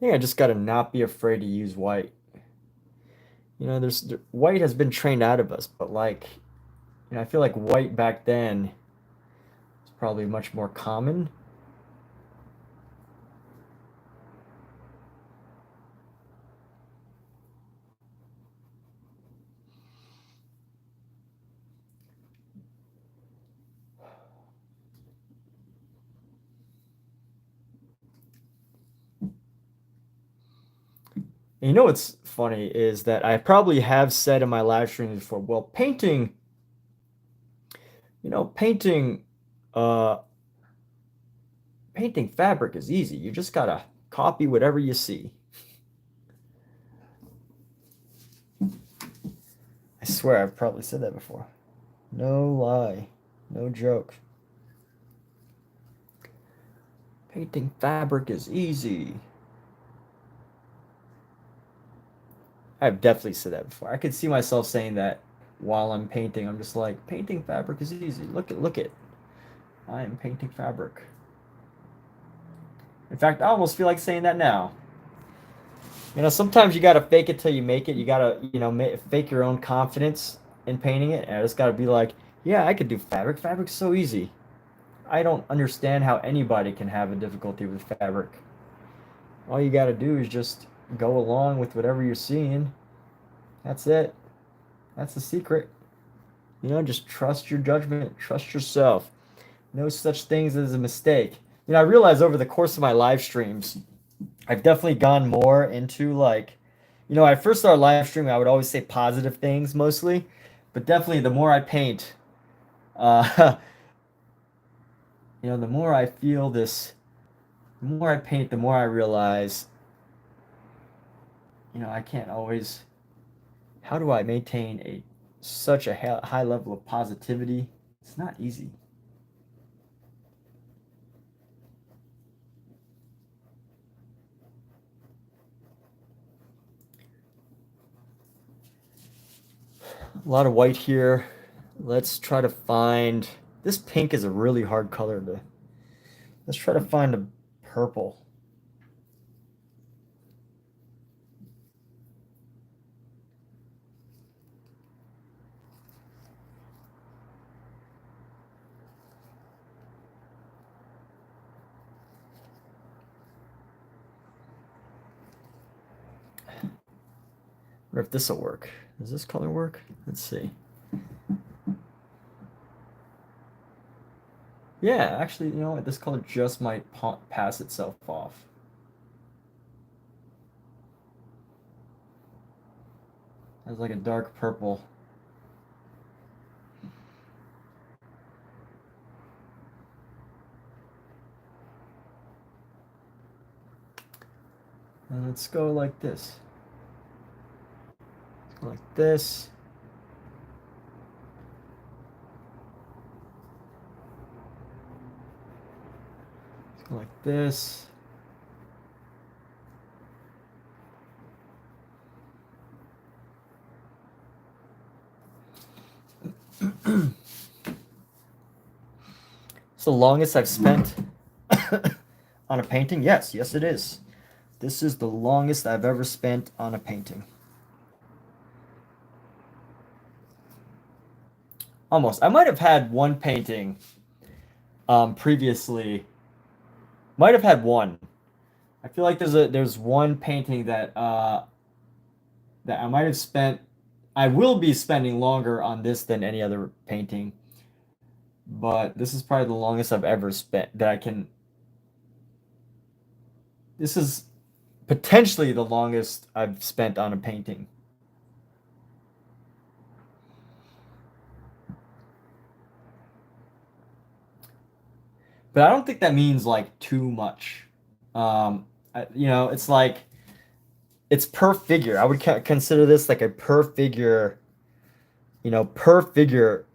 I think I just gotta not be afraid to use white. You know, white has been trained out of us, but like, you know, I feel like white back then is probably much more common. And you know what's funny is that I probably have said in my live streams before, well, painting, painting, uh, painting fabric is easy. You just gotta copy whatever you see. I swear I've probably said that before. No lie. No joke. Painting fabric is easy. I've definitely said that before. I could see myself saying that while I'm painting. I'm just like, painting fabric is easy. Look at. I am painting fabric. In fact, I almost feel like saying that now. Sometimes you gotta fake it till you make it. You gotta, fake your own confidence in painting it. And I just gotta be like, yeah, I could do fabric. Fabric's so easy. I don't understand how anybody can have a difficulty with fabric. All you gotta do is just go along with whatever you're seeing. That's it. That's the secret. Just trust your judgment. Trust yourself. No such things as a mistake. I realize over the course of my live streams, I've definitely gone more into like, I first started live streaming, I would always say positive things mostly, but definitely the more I paint, uh, the more I feel this, the more I paint, the more I realize, I can't always, how do I maintain such a high level of positivity? It's not easy. A lot of white here. Let's try to find, this pink is a really hard color to, let's try to find a purple. I wonder if this will work. Does this color work? Let's see. Yeah, actually, you know what? This color just might pass itself off. It's like a dark purple. And let's go like this. Let's go like this. Let's go like this. It's the longest I've spent on a painting. Yes, it is. This is the longest I've ever spent on a painting. Almost. I might have had one painting previously. Might have had one. I feel like there's one painting that that I might have spent. I will be spending longer on this than any other painting, but this is probably the longest I've ever spent that I can. This is potentially the longest I've spent on a painting. But I don't think that means like too much. It's like it's per figure. I would consider this like a per figure, per figure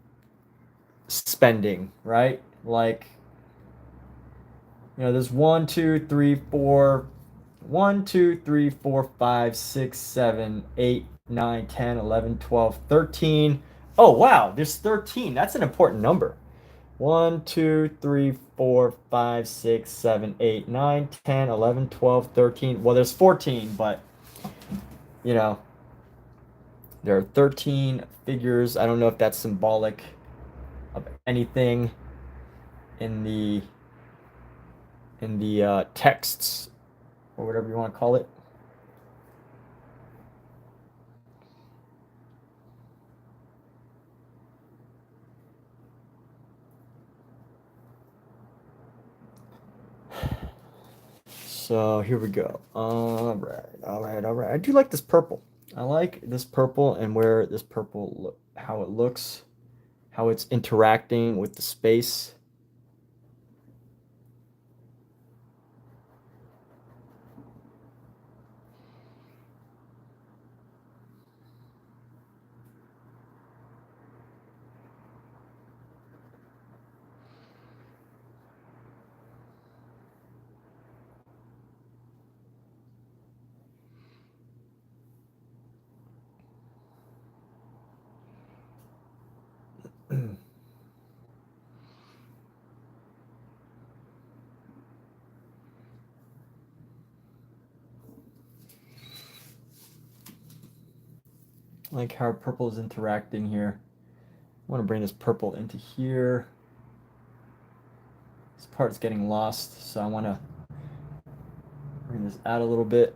spending, right? Like, there's 1, 2, 3, 4, 1, 2, 3, 4, 5, 6, 7, 8, 9, 10, 11, 12, 13. Oh, wow, there's 13. That's an important number. 1, 2, 3, 4, 5, 6, 7, 8, 9, 10, 11, 12, 13. Well, there's 14, but, there are 13 figures. I don't know if that's symbolic of anything in the texts or whatever you want to call it. So here we go. All right. I do like this purple. I like this purple and where this purple how it looks, how it's interacting with the space. Like how purple is interacting here. I want to bring this purple into here. This part's getting lost, so I want to bring this out a little bit.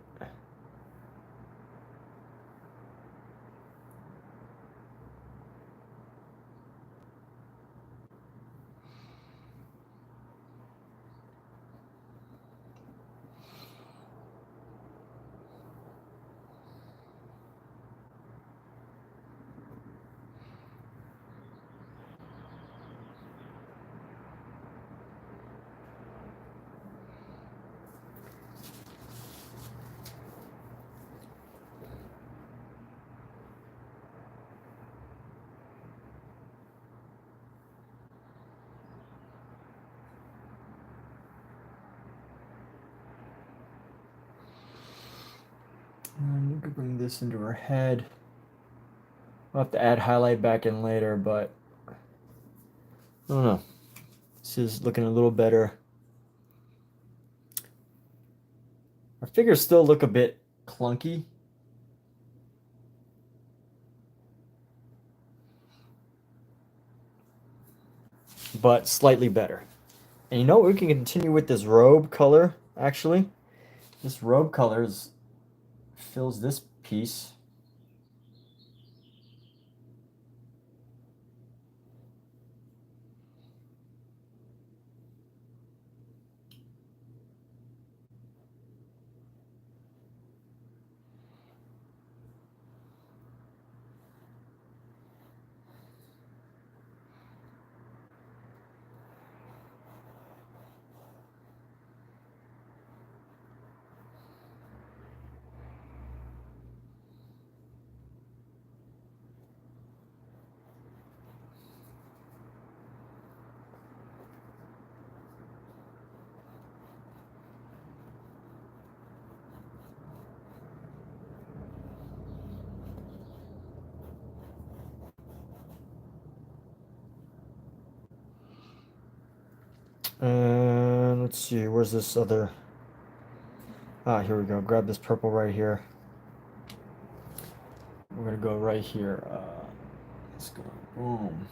And we could bring this into her head. I'll have to add highlight back in later, but I don't know. This is looking a little better. Our figures still look a bit clunky. But slightly better. And you know what? We can continue with this robe color, actually. This robe color fills this piece. And let's see, where's this other? Ah, here we go. Grab this purple right here. We're gonna go right here. Let's go. Boom.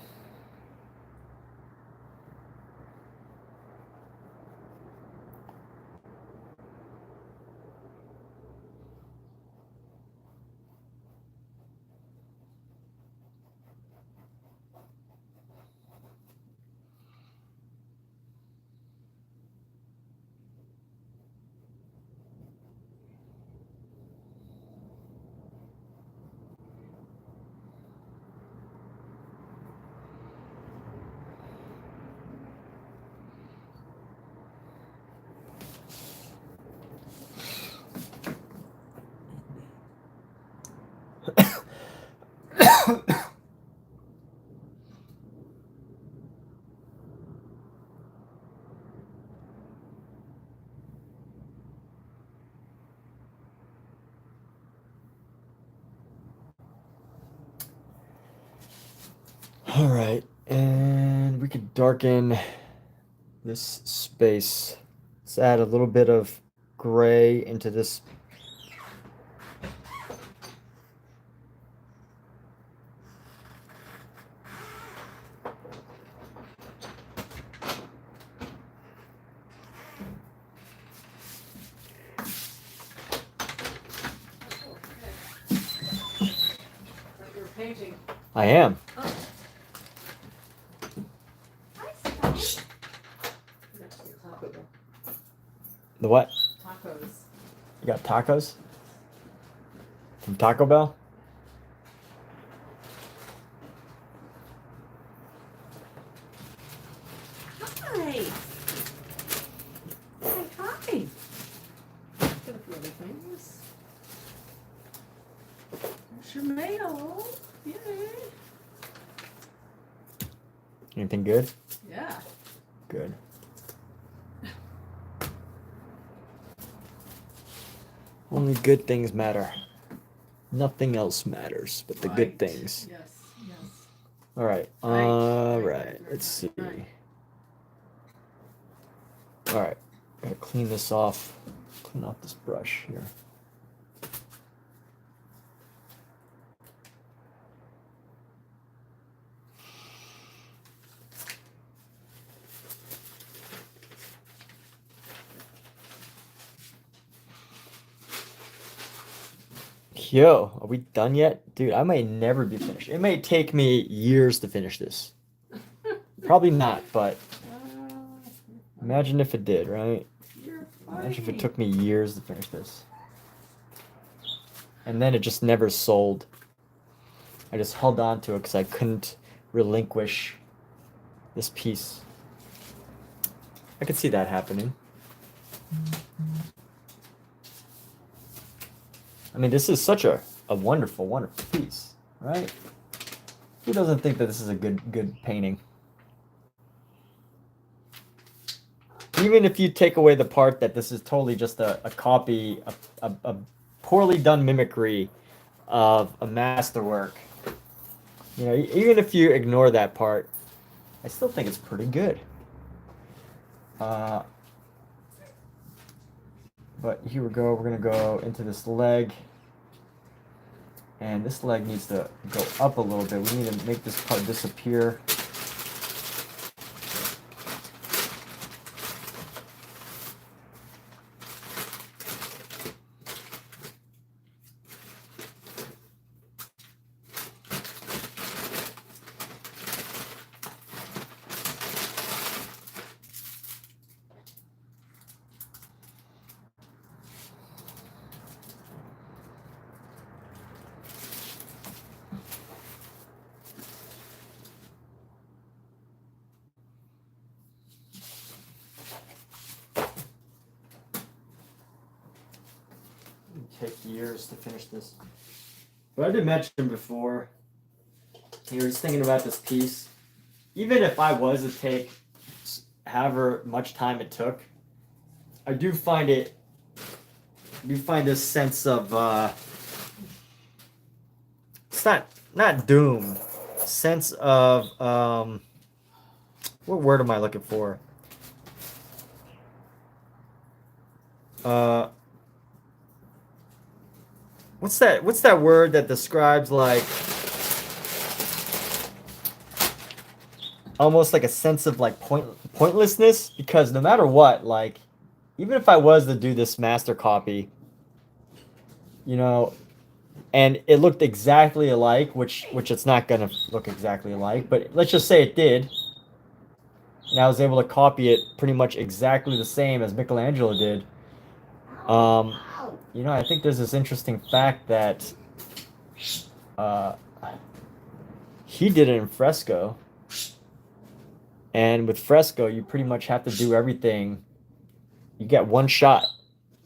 All right, and we could darken this space. Let's add a little bit of gray into this. You're painting. I am. Oh. The what? Taco. tacos. You got tacos? From Taco Bell? Hi. Hi. Hi. Got a few other things. There's your mail. Yay. Anything good? Yeah. Good. Only good things matter. Nothing else matters but the good things. Yes. Yes. All right. Right. Let's see. Right. All right. Gotta clean this off. Clean off this brush here. Yo, are we done yet? Dude, I may never be finished. It may take me years to finish this. Probably not, but imagine if it did, right? Imagine if it took me years to finish this. And then it just never sold. I just held on to it because I couldn't relinquish this piece. I could see that happening. I mean, this is such a wonderful, wonderful piece, right? Who doesn't think that this is a good painting? Even if you take away the part that this is totally just a copy, a poorly done mimicry of a masterwork, you know, even if you ignore that part, I still think it's pretty good. But here we go. We're gonna go into this leg. And this leg needs to go up a little bit. We need to make this part disappear. Take years to finish this. But I did mention before, you were just thinking about this piece. Even if I was to take however much time it took, I do find this sense of it's not doomed. Sense of what word am I looking for? What's that word that describes like almost like a sense of like pointlessness? Because no matter what, like even if I was to do this master copy, you know, and it looked exactly alike, which it's not gonna look exactly alike, but let's just say it did, and I was able to copy it pretty much exactly the same as Michelangelo did. You know, I think there's this interesting fact that he did it in fresco, and with fresco, you pretty much have to do everything. You get one shot,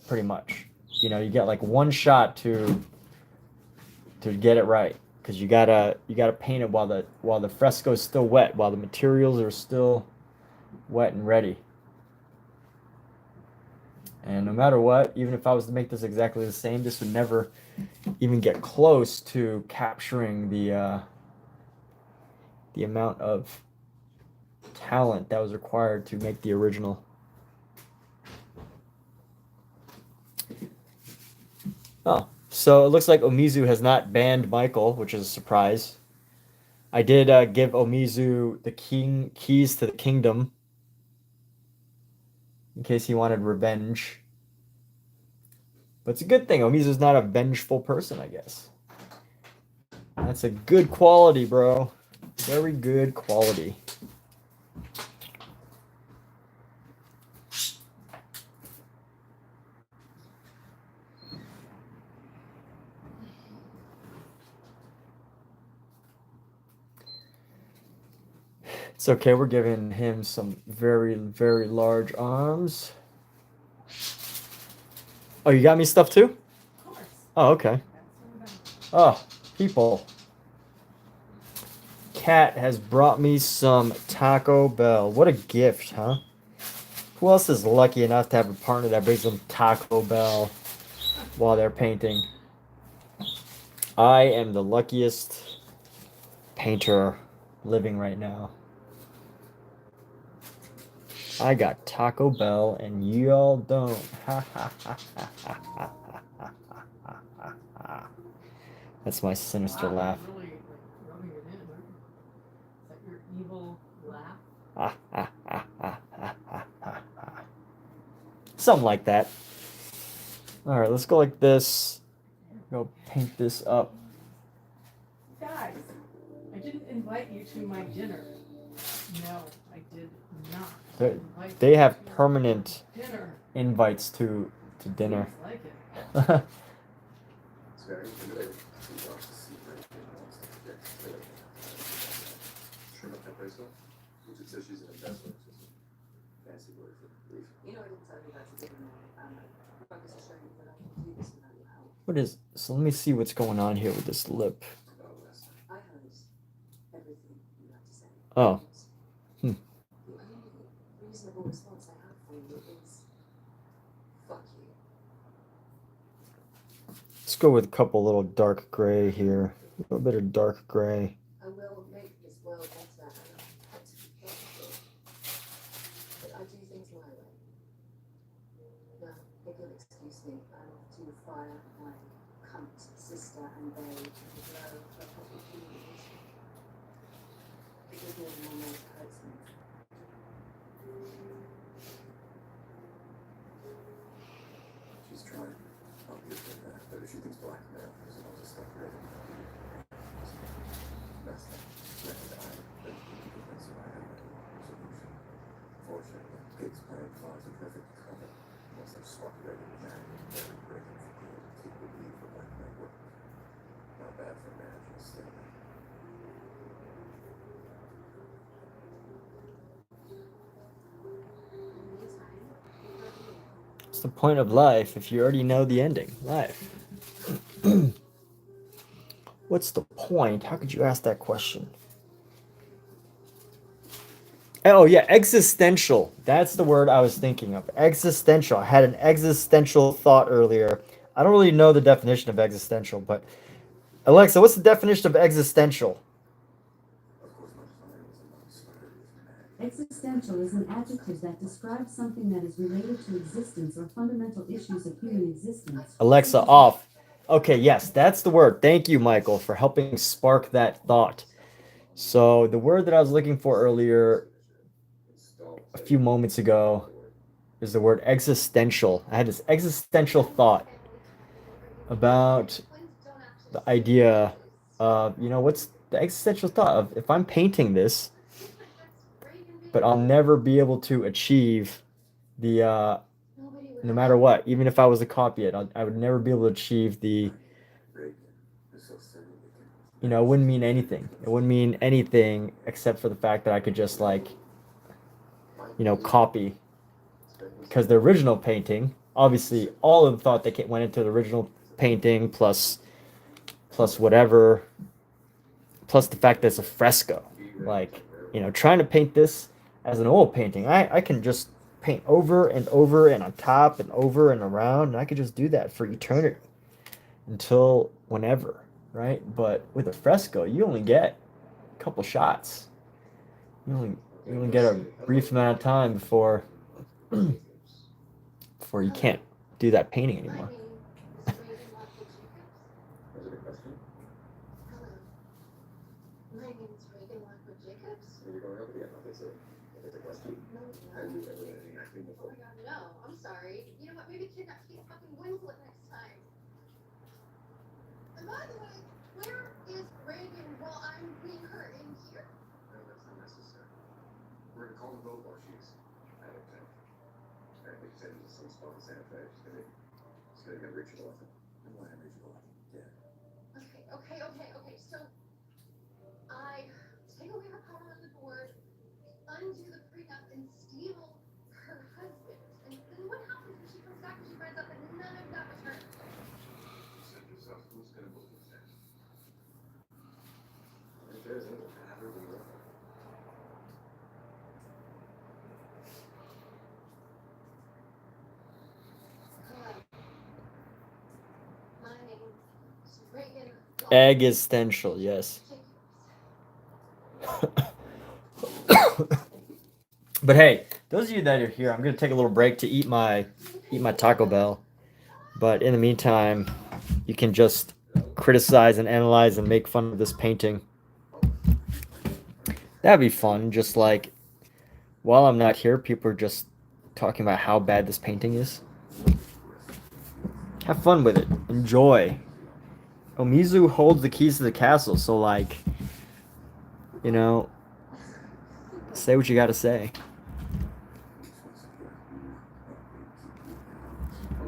pretty much. You know, you get like one shot to get it right, because you gotta paint it while the fresco is still wet, while the materials are still wet and ready. And no matter what, even if I was to make this exactly the same, this would never even get close to capturing the amount of talent that was required to make the original. Oh, so it looks like Omizu has not banned Michael, which is a surprise. I did give Omizu the keys to the kingdom in case he wanted revenge. But it's a good thing. Omizu's not a vengeful person, I guess. That's a good quality, bro. Very good quality. It's okay. We're giving him some very, very large arms. Oh, you got me stuff too? Of course. Oh, okay. That's what Oh, people. Kat has brought me some Taco Bell. What a gift, huh? Who else is lucky enough to have a partner that brings them Taco Bell while they're painting? I am the luckiest painter living right now. I got Taco Bell and y'all don't. That's my sinister wow, laugh. Really, like, rubbing it in, aren't you? Is that your evil laugh? Something like that. All right, let's go like this. Go paint this up. Guys, I didn't invite you to my dinner. No, I did not. They have permanent dinner. invites to dinner. Seems like it. It's very intimidating. She wants to see her and wants to get to it. Trim up that bracelet. Which it says she's an embezzler. It's just a fancy word for thief. You know, I didn't tell you that's a different name. Focus is showing that I can do this without your help. What is so? Let me see what's going on here with this lip. Oh, Lester. I heard everything you had to say. Oh. The only reasonable response I have for you is fuck you. Let's go with a couple little dark gray here. A little bit of dark gray. I will make this world better, and I have to be careful. But I do things my way. Now, if you'll excuse me, I'm off to fire my cunt sister and babe to the glow for a couple of years. Because more than my mate hurts me. She's trying. I'll give her that. But if she thinks blackmail is all this stuff ready, that's that. That's the eye. But people think so I have no solution. Fortunately, Kate's plan provides a perfect cover. Once they've swapped ready with that, every breaking for gold, Kate will leave for blackmail work. Not bad for marriage instead. What's the point of life if you already know the ending? Life. What's the point? How could you ask that question? Oh, yeah, existential. That's the word I was thinking of. Existential. I had an existential thought earlier. I don't really know the definition of existential, but Alexa, what's the definition of existential? Existential is an adjective that describes something that is related to existence or fundamental issues of human existence. Alexa, off. Okay, yes, that's the word. Thank you, Michael, for helping spark that thought. So the word that I was looking for earlier, a few moments ago, is the word existential. I had this existential thought about the idea of, what's the existential thought of if I'm painting this, but I'll never be able to achieve the, no matter what, even if I was to copy it, I would never be able to achieve the, it wouldn't mean anything. It wouldn't mean anything except for the fact that I could just copy. Because the original painting, obviously, all of the thought that went into the original painting, plus whatever, plus the fact that it's a fresco. Trying to paint this as an oil painting, I can just paint over and over and on top and over and around, and I could just do that for eternity until whenever, right? But with a fresco, you only get a couple shots. You only get a brief amount of time before you can't do that painting anymore. No, I'm sorry. You know what? Maybe kidnap Kate fucking Winslet next time. And by the way, where is Reagan while I'm being hurt in here? No, that's not necessary. We're gonna call the vote while she's out of town. Apparently she said it's some spot in Santa Fe. She's gonna get Richard off it. And why Richard off it? Yeah. Okay. So I take away her power on the board, undo the prenup and steal her husband. And then what happens when she comes back and she finds out that none of that was her? You said yourself, who's gonna believe that? If there's any matter, we will. Hello. My name is Reagan. Existential, yes. But hey, those of you that are here, I'm gonna take a little break to eat my Taco Bell. But in the meantime, you can just criticize and analyze and make fun of this painting. That'd be fun. Just like while I'm not here, people are just talking about how bad this painting is. Have fun with it. Enjoy. Omizu holds the keys to the castle, so like, you know, say what you gotta say. I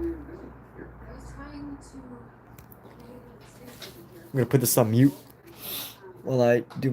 was trying to. I'm gonna put this on mute while I do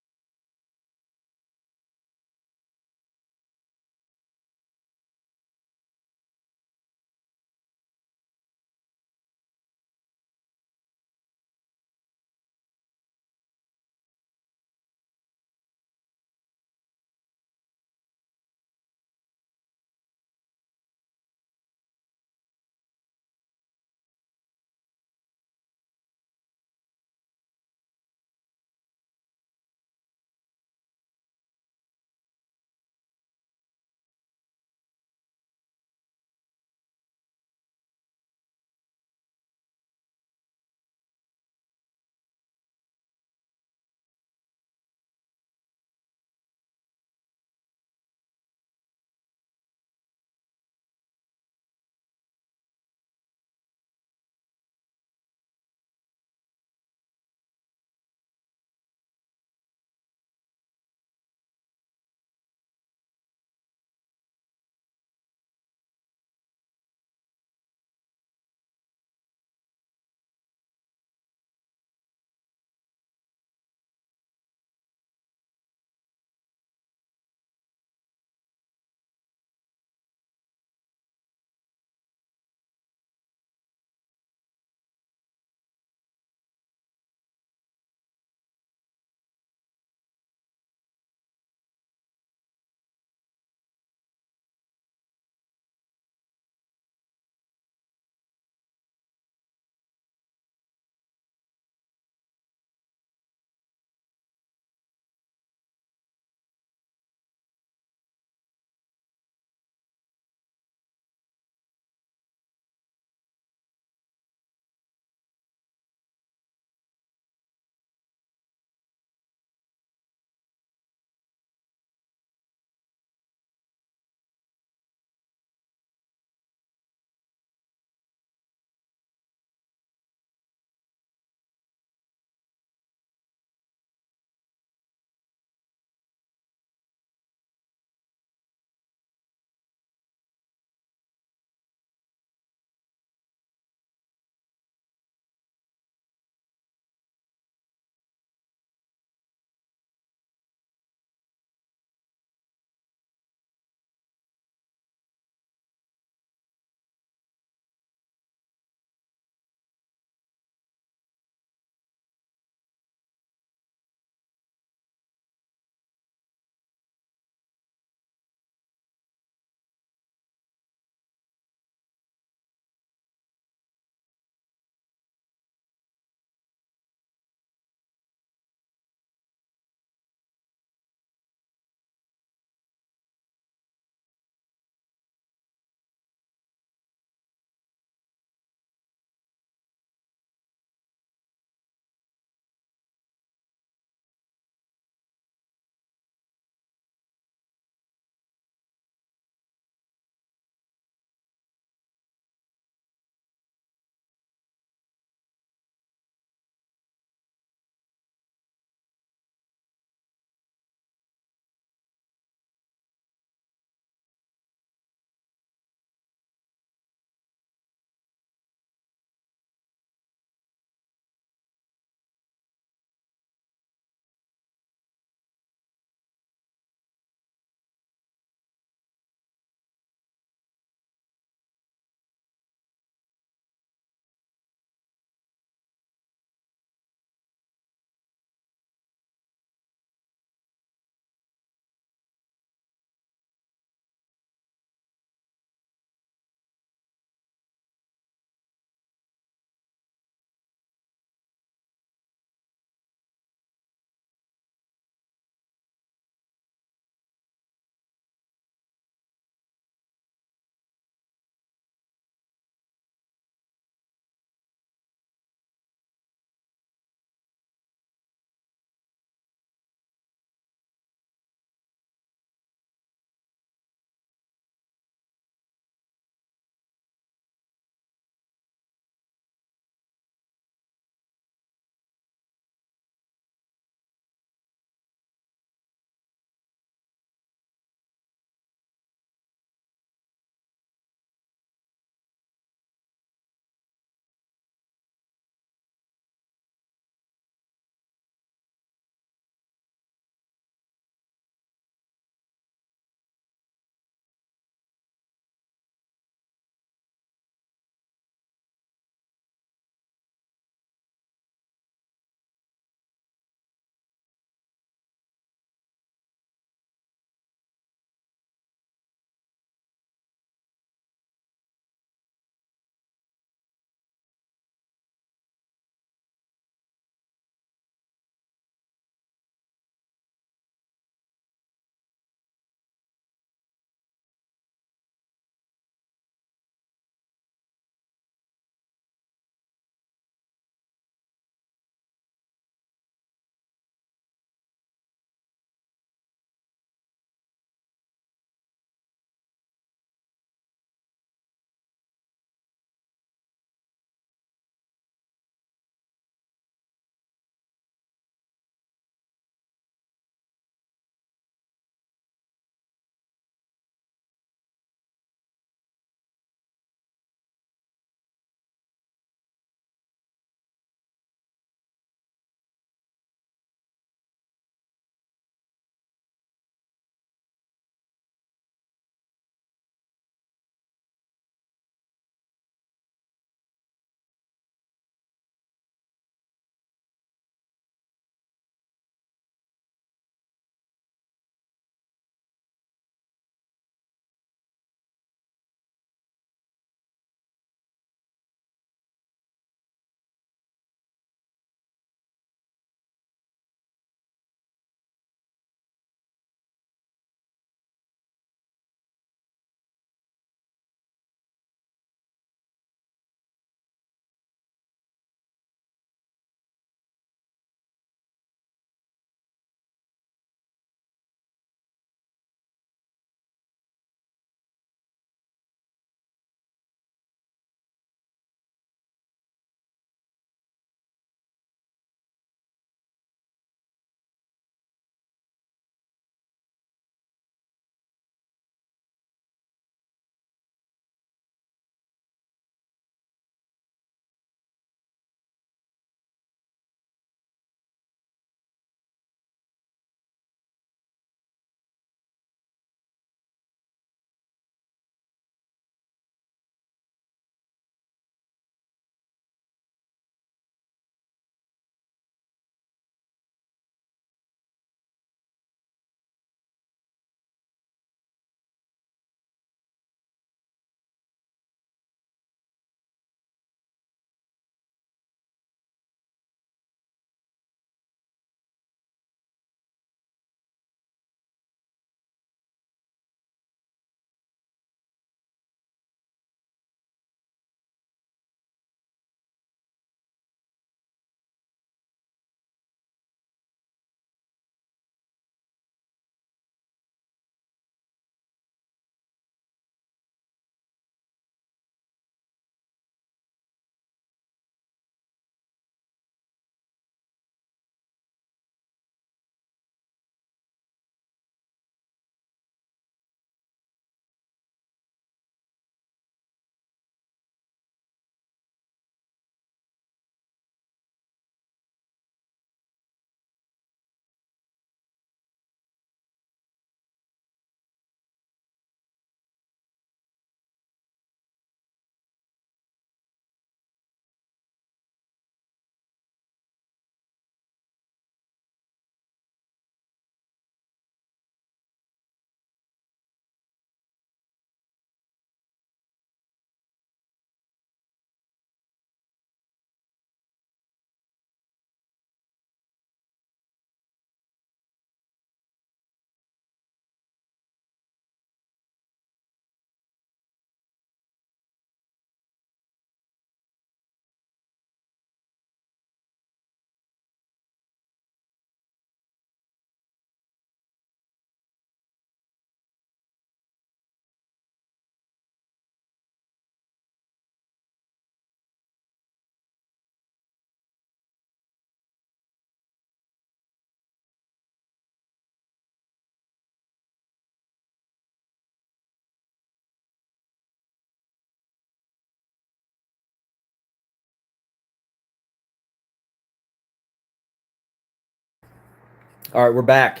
All right, we're back.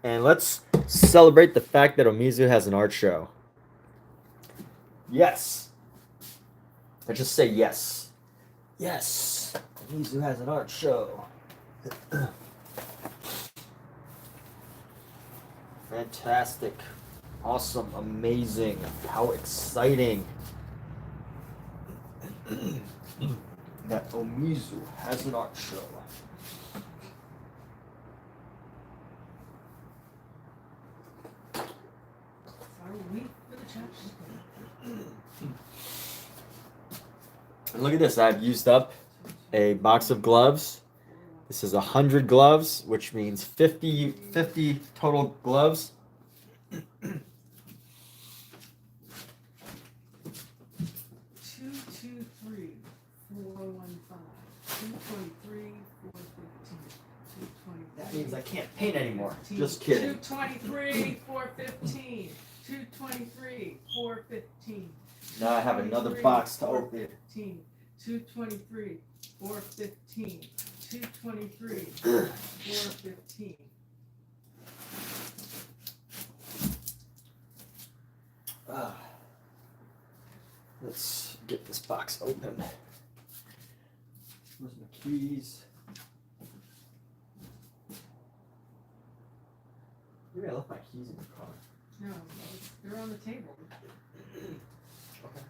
And let's celebrate the fact that Omizu has an art show. Yes. I just say yes. Yes. Omizu has an art show. Fantastic. Awesome. Amazing. How exciting. That Omizu has an art show. And look at this. I've used up a box of gloves. This is 100 gloves, which means 50 total gloves. 223, 415, 223, 415, 220. That means I can't paint anymore. Just kidding. 223, 415, 223, 415. Now I have another box to open. 223, 415, 223, 415. Let's get this box open. Where's my keys? Maybe I left my keys in the car. No, they're on the table. Okay.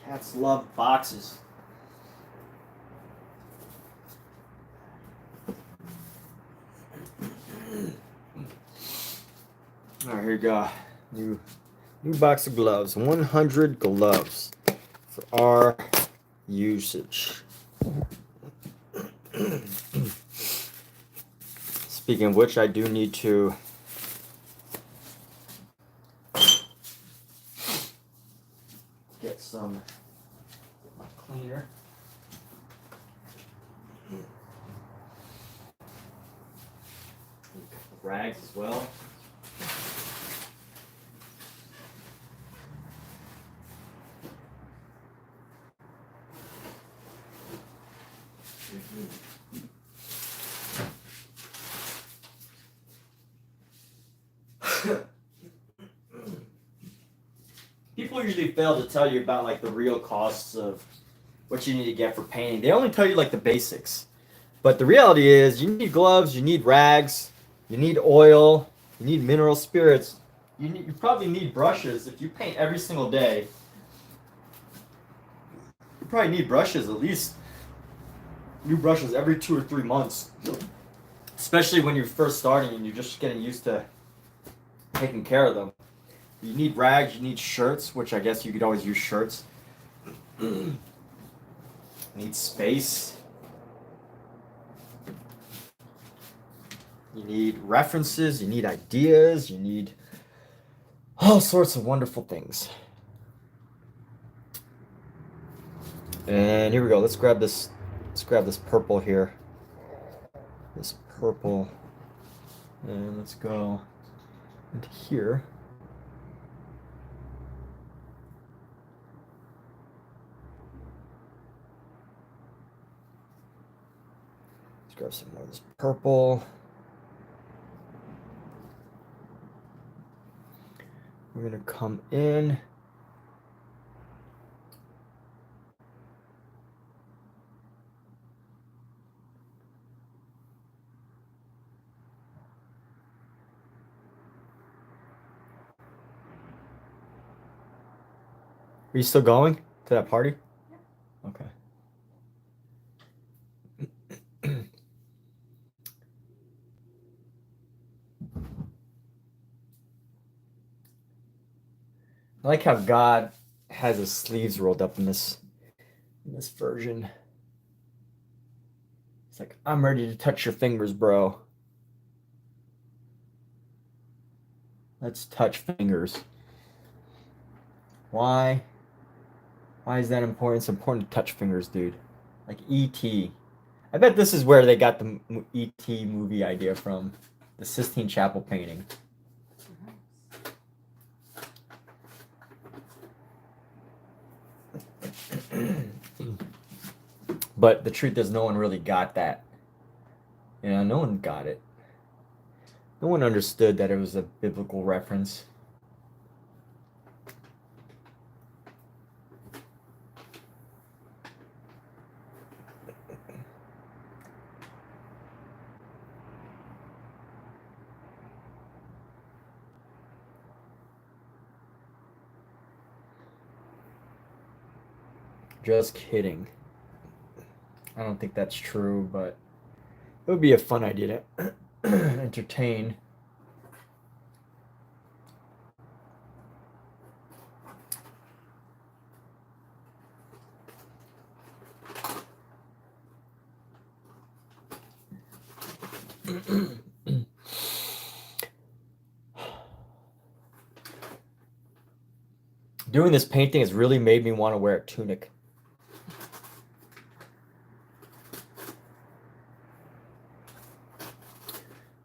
Cats love boxes. All right, here you go. New box of gloves. 100 gloves for our usage. Speaking of which, I do need to get my cleaner. Rags as well. People usually fail to tell you about like the real costs of what you need to get for painting. They only tell you like the basics. But the reality is you need gloves, you need rags, you need oil, you need mineral spirits. You probably need brushes. If you paint every single day, you probably need brushes, at least new brushes every 2 or 3 months. Especially when you're first starting and you're just getting used to taking care of them. You need rags, you need shirts, which I guess you could always use shirts. You need space. You need references, you need ideas, you need all sorts of wonderful things. And here we go. Let's grab this purple here. This purple. And let's go into here. Let's grab some more of this purple. We're going to come in. Are you still going to that party? Yeah. Okay. I like how God has his sleeves rolled up in this version. like, I'm ready to touch your fingers, bro. Let's touch fingers. Why? Why is that important? It's important to touch fingers, dude. Like E.T. I bet this is where they got the E.T. movie idea from. The Sistine Chapel painting. But the truth is, no one really got that. You know, no one got it. No one understood that it was a biblical reference. Just kidding. I don't think that's true, but it would be a fun idea to entertain. Doing this painting has really made me want to wear a tunic.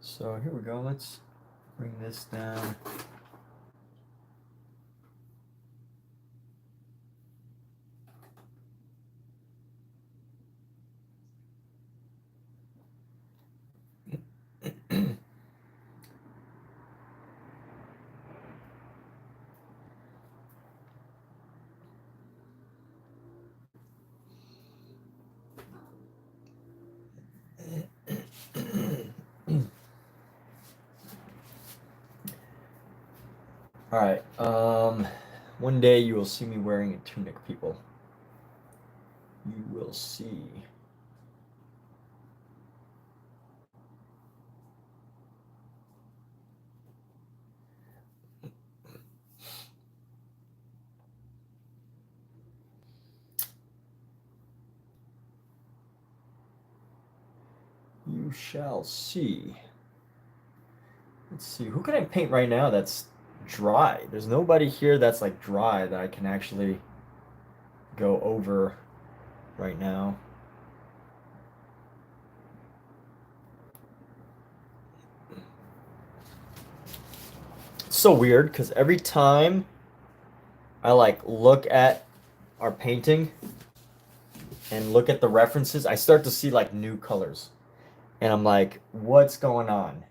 So here we go. Let's bring this down. All right. One day you will see me wearing a tunic, people. You will see. You shall see. Let's see. Who can I paint right now that's dry? There's nobody here that's like dry that I can actually go over right now. It's so weird because every time I like look at our painting and look at the references, I start to see like new colors. And I'm like, what's going on?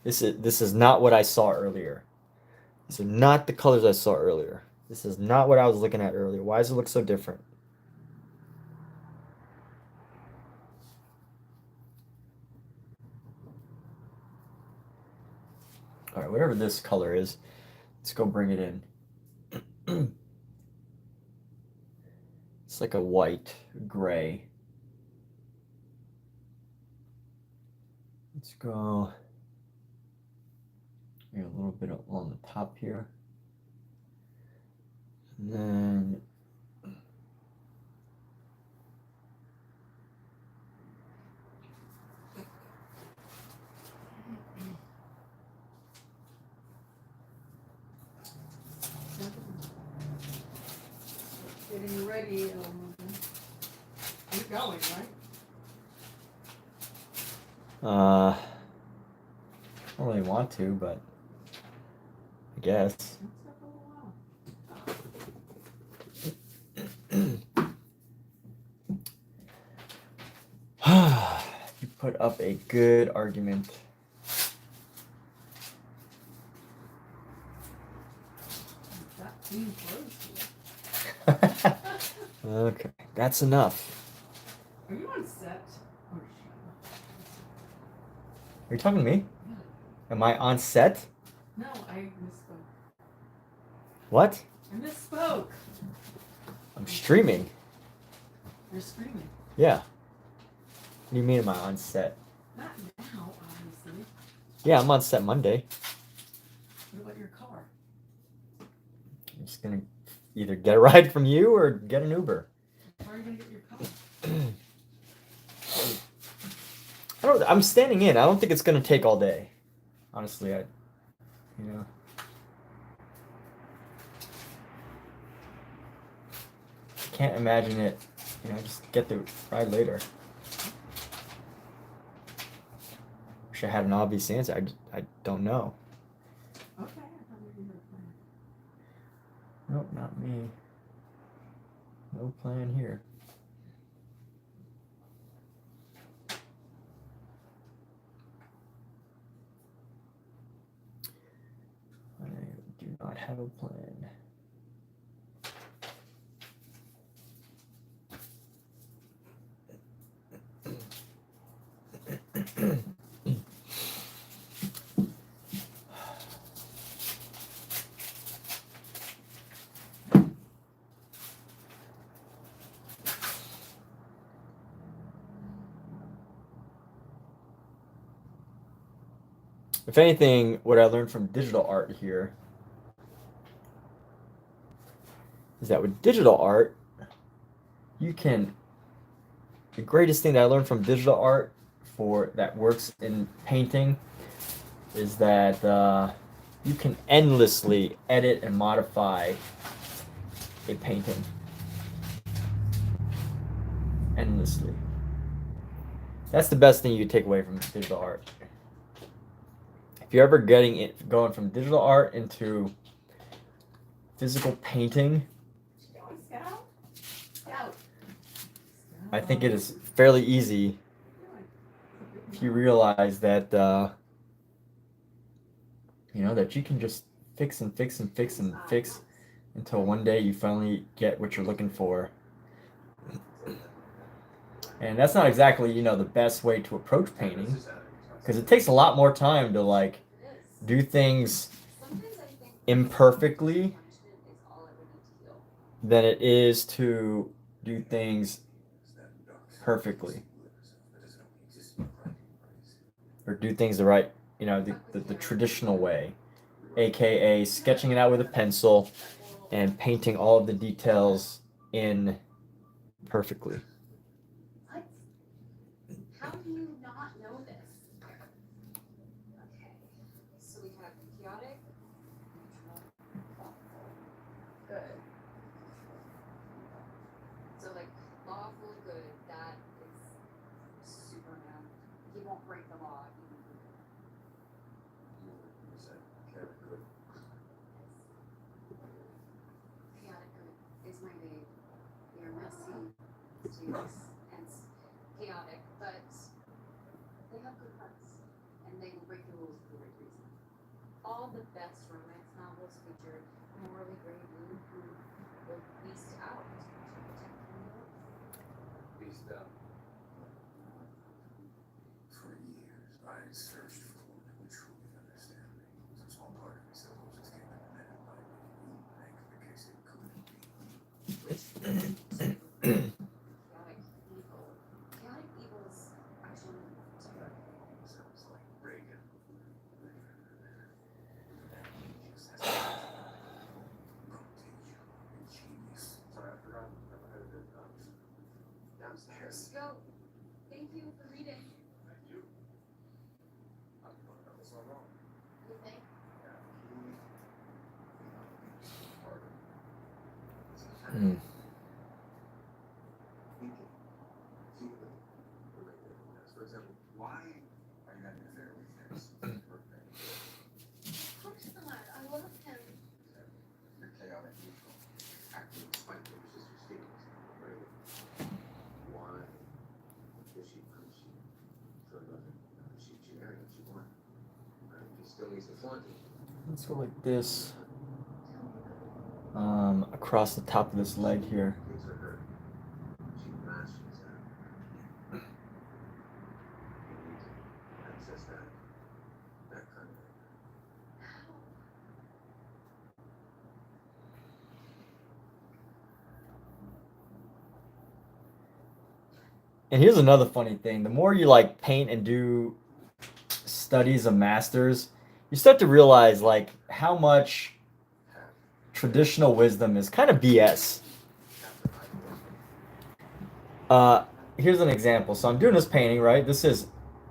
This is not what I saw earlier. These are not the colors I saw earlier. This is not what I was looking at earlier. Why does it look so different? All right, whatever this color is, let's go bring it in. It's like a white, gray. Let's go a little bit on the top here. And then Getting ready. You're going, right? I don't really want to, but I guess. You put up a good argument. Okay, that's enough. Are you on set? Are you talking to me? Yeah. Am I on set? No, I misspoke. What? I misspoke. I'm streaming. You're screaming. Yeah. What do you mean am I on set? Not now, obviously. Yeah, I'm on set Monday. What about your car? I'm just gonna either get a ride from you or get an Uber. How are you gonna get your car? I'm standing in. I don't think it's gonna take all day. Honestly, you know. Can't imagine it, just get the ride later. Wish I had an obvious answer. I don't know. Okay, I thought maybe you had a plan. Nope, not me. No plan here. I do not have a plan. If anything, what I learned from digital art here is that with digital art, the greatest thing that I learned from digital art that works in painting is that you can endlessly edit and modify a painting. Endlessly. That's the best thing you take away from digital art. If you're ever going from digital art into physical painting, I think it is fairly easy if you realize that that you can just fix and fix and fix and fix until one day you finally get what you're looking for. And that's not exactly the best way to approach painting, because it takes a lot more time to do things imperfectly than it is to do things perfectly, or do things the right, the traditional way, aka sketching it out with a pencil and painting all of the details in perfectly. What? How do you not know this? Okay, so we have chaotic, good. So lawful good, that is Superman. He won't break the law. Chaotic good is my name. You're messy, serious, hence chaotic, but they have good hearts, and they will break the rules for the right reason. All the best romance novels feature morally gray men who will beast out to protect their love. Beast out. For years, I searched for one who would truly understand me. It's a small part of me still was escaping the man in life. Make the case it couldn't be. Chaotic evil. Chaotic evil is actually terrible. Sounds like Reagan. Genius. Sorry, I forgot. I had a good downstairs. Go. Thank you for reading. Thank you. I don't know what's so wrong. You think? Hmm. For example, why are you having an affair with his birthday? Of course not. I love him. You're chaotic neutral, acting despite your sister's feelings. Really? Why? Does she push you? So it doesn't. She married what she wanted. Right? She still needs to flaunt it. Let's go like this, across the top of this leg here. Things are hurt. She mashes out. You need to access that kind of thing. And here's another funny thing. The more you paint and do studies of masters, you start to realize how much traditional wisdom is kind of BS. Here's an example. So I'm doing this painting, right? This is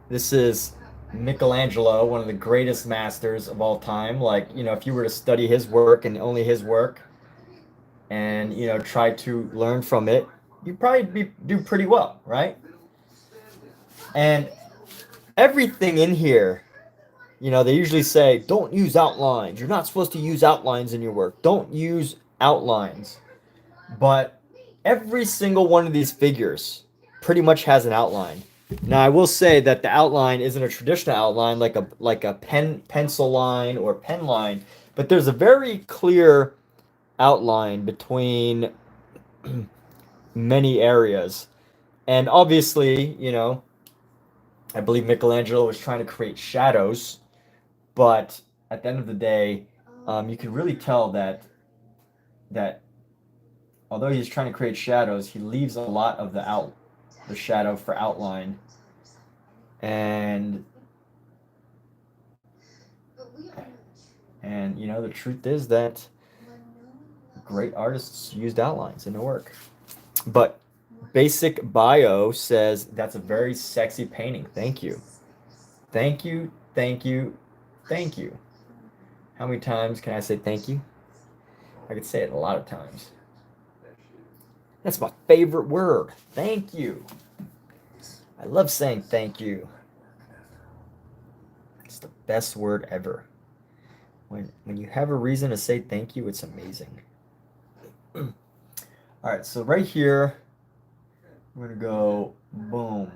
This is Michelangelo, one of the greatest masters of all time. Like, you know, if you were to study his work and only his work and, you know, try to learn from it, you'd probably do pretty well, right? And everything in here, you know, they usually say, don't use outlines. You're not supposed to use outlines in your work. Don't use outlines. But every single one of these figures pretty much has an outline. Now, I will say that the outline isn't a traditional outline like a pencil line or pen line, but there's a very clear outline between many areas. And obviously, you know, I believe Michelangelo was trying to create shadows, but at the end of the day, you can really tell that although he's trying to create shadows, he leaves a lot of the shadow for outline. And you know, the truth is that great artists used outlines in their work. But Basic Bio says that's a very sexy painting. Thank you. Thank you, thank you, thank you. How many times can I say thank you? I could say it a lot of times. That's my favorite word. Thank you. I love saying thank you. It's the best word ever. When you have a reason to say thank you, it's amazing. All right, so right here, we're gonna go boom.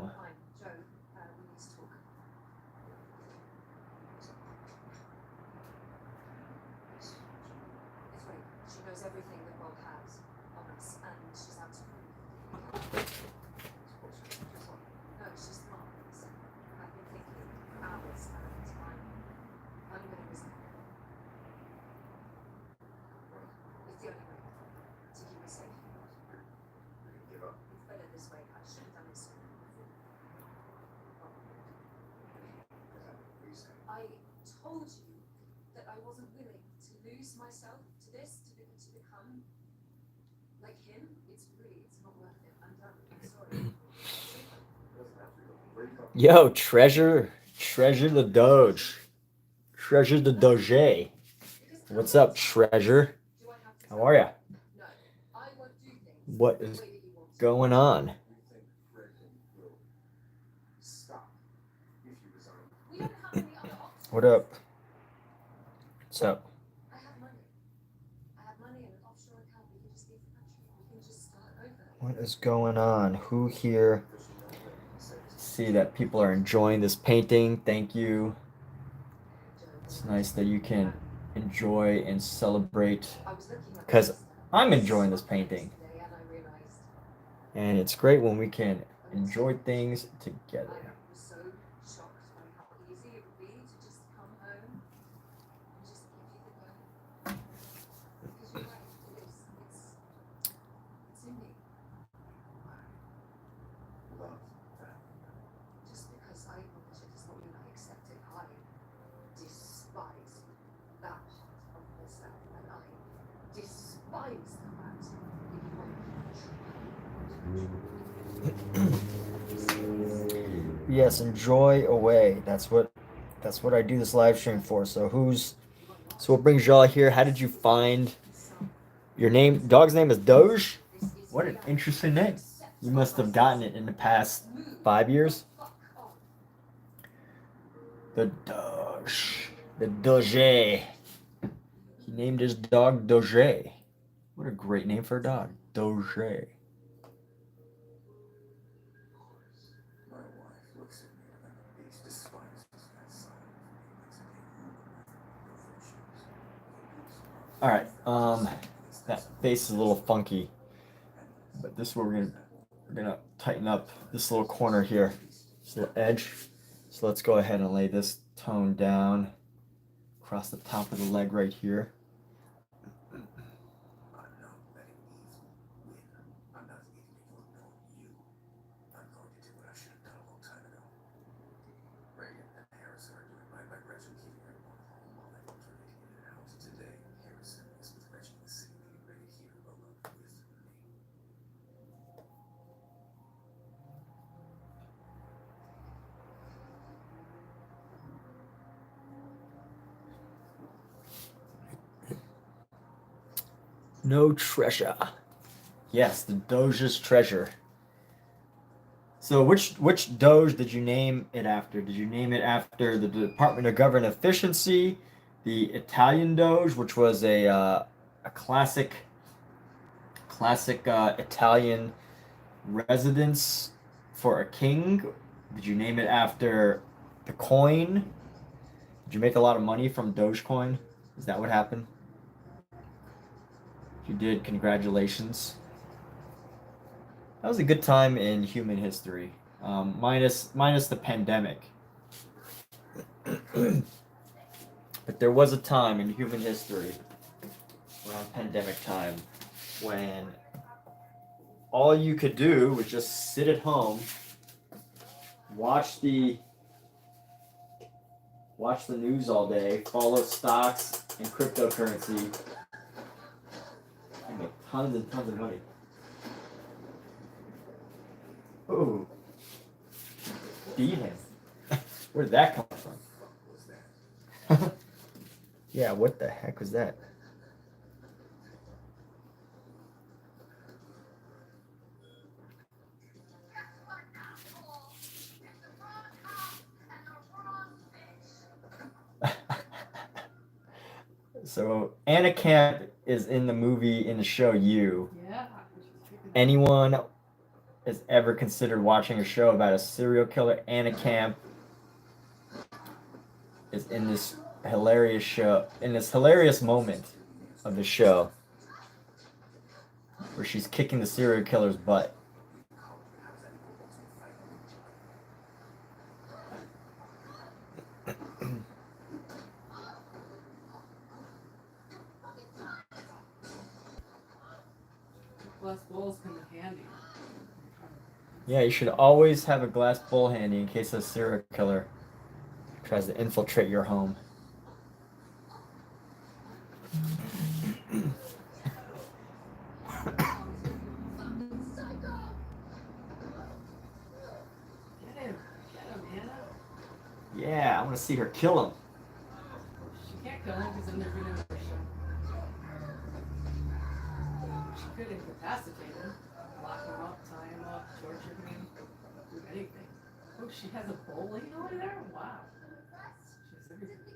Yo, treasure the Doge. Treasure the Doge. What's up, treasure? How are ya? What is going on? What up? What's up? What is going on? Who here? See that people are enjoying this painting. Thank you. It's nice that you can enjoy and celebrate, because I'm enjoying this painting. And it's great when we can enjoy things together. Yes, enjoy away. That's what I do this live stream for. So what brings y'all here? How did you find your name? Dog's name is Doge? What an interesting name. You must have gotten it in the past 5 years. The Doge. The Doge. He named his dog Doge. What a great name for a dog. Doge. All right, that face is a little funky, but this is where we're gonna tighten up this little corner here, this little edge. So let's go ahead and lay this tone down across the top of the leg right here. No treasure. Yes, the Doge's treasure. So which Doge did you name it after? Did you name it after the Department of Government Efficiency, the Italian Doge, which was a classic Italian residence for a king? Did you name it after the coin? Did you make a lot of money from Dogecoin? Is that what happened? If you did, congratulations. That was a good time in human history, minus the pandemic. But there was a time in human history, around pandemic time, when all you could do was just sit at home, watch the news all day, follow stocks and cryptocurrency, and make tons and tons of money. Ooh. Demon. Where did that come from? Yeah, what the heck was that? So Anna Camp is in the movie, in the show You. Yeah. Anyone has ever considered watching a show about a serial killer, Anna Camp is in this hilarious show, in this hilarious moment of the show where she's kicking the serial killer's butt. Glass bowls come in handy. Yeah, you should always have a glass bowl handy in case a serial killer tries to infiltrate your home. Get him, Anna. Yeah, I want to see her kill him. She can't kill him because then they're going to show. She could incapacitate him, lock him up, tie him up, torture him, do anything. Oh, she has a bowling over there? Wow. She has everything.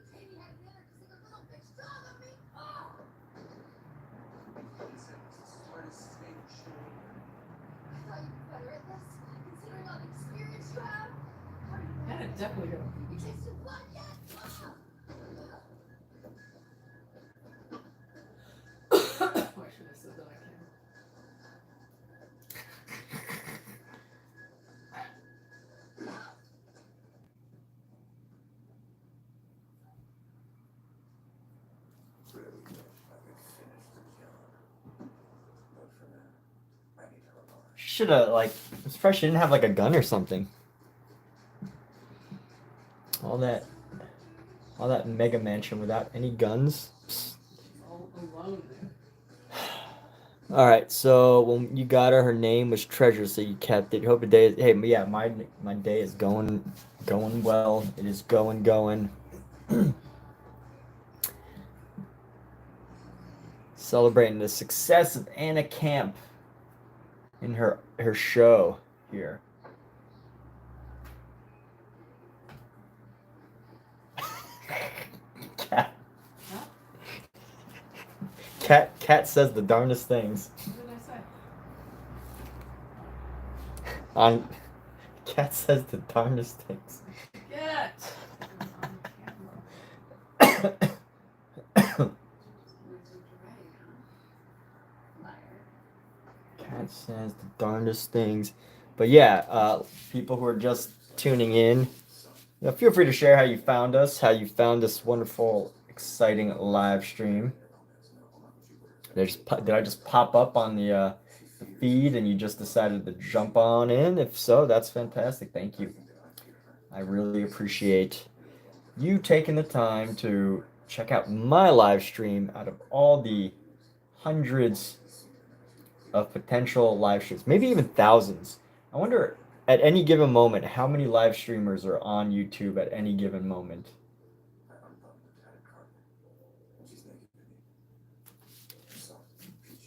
Anna definitely go. Oh, I should have said that I can. Really wish I could finish the job. But for now, I need to relax. She should have, like, I'm surprised she didn't have, like, a gun or something. All that mega mansion without any guns. Psst. All alone there. All right, so when you got her name was Treasure, so you kept it. Hope your day. Hey, yeah, my day is going well. It is going. Celebrating the success of Anna Camp in her show here. Cat says the darndest things. What did I say? Cat says the darndest things. Get! Cat says the darndest things. But yeah, people who are just tuning in, feel free to share how you found us, how you found this wonderful, exciting live stream. Did I just pop up on the feed and you just decided to jump on in? If so, that's fantastic. Thank you. I really appreciate you taking the time to check out my live stream out of all the hundreds of potential live streams, maybe even thousands. I wonder at any given moment how many live streamers are on YouTube at any given moment. I unbuttoned the tattered carpet, and she's naked beneath. Soft, peachy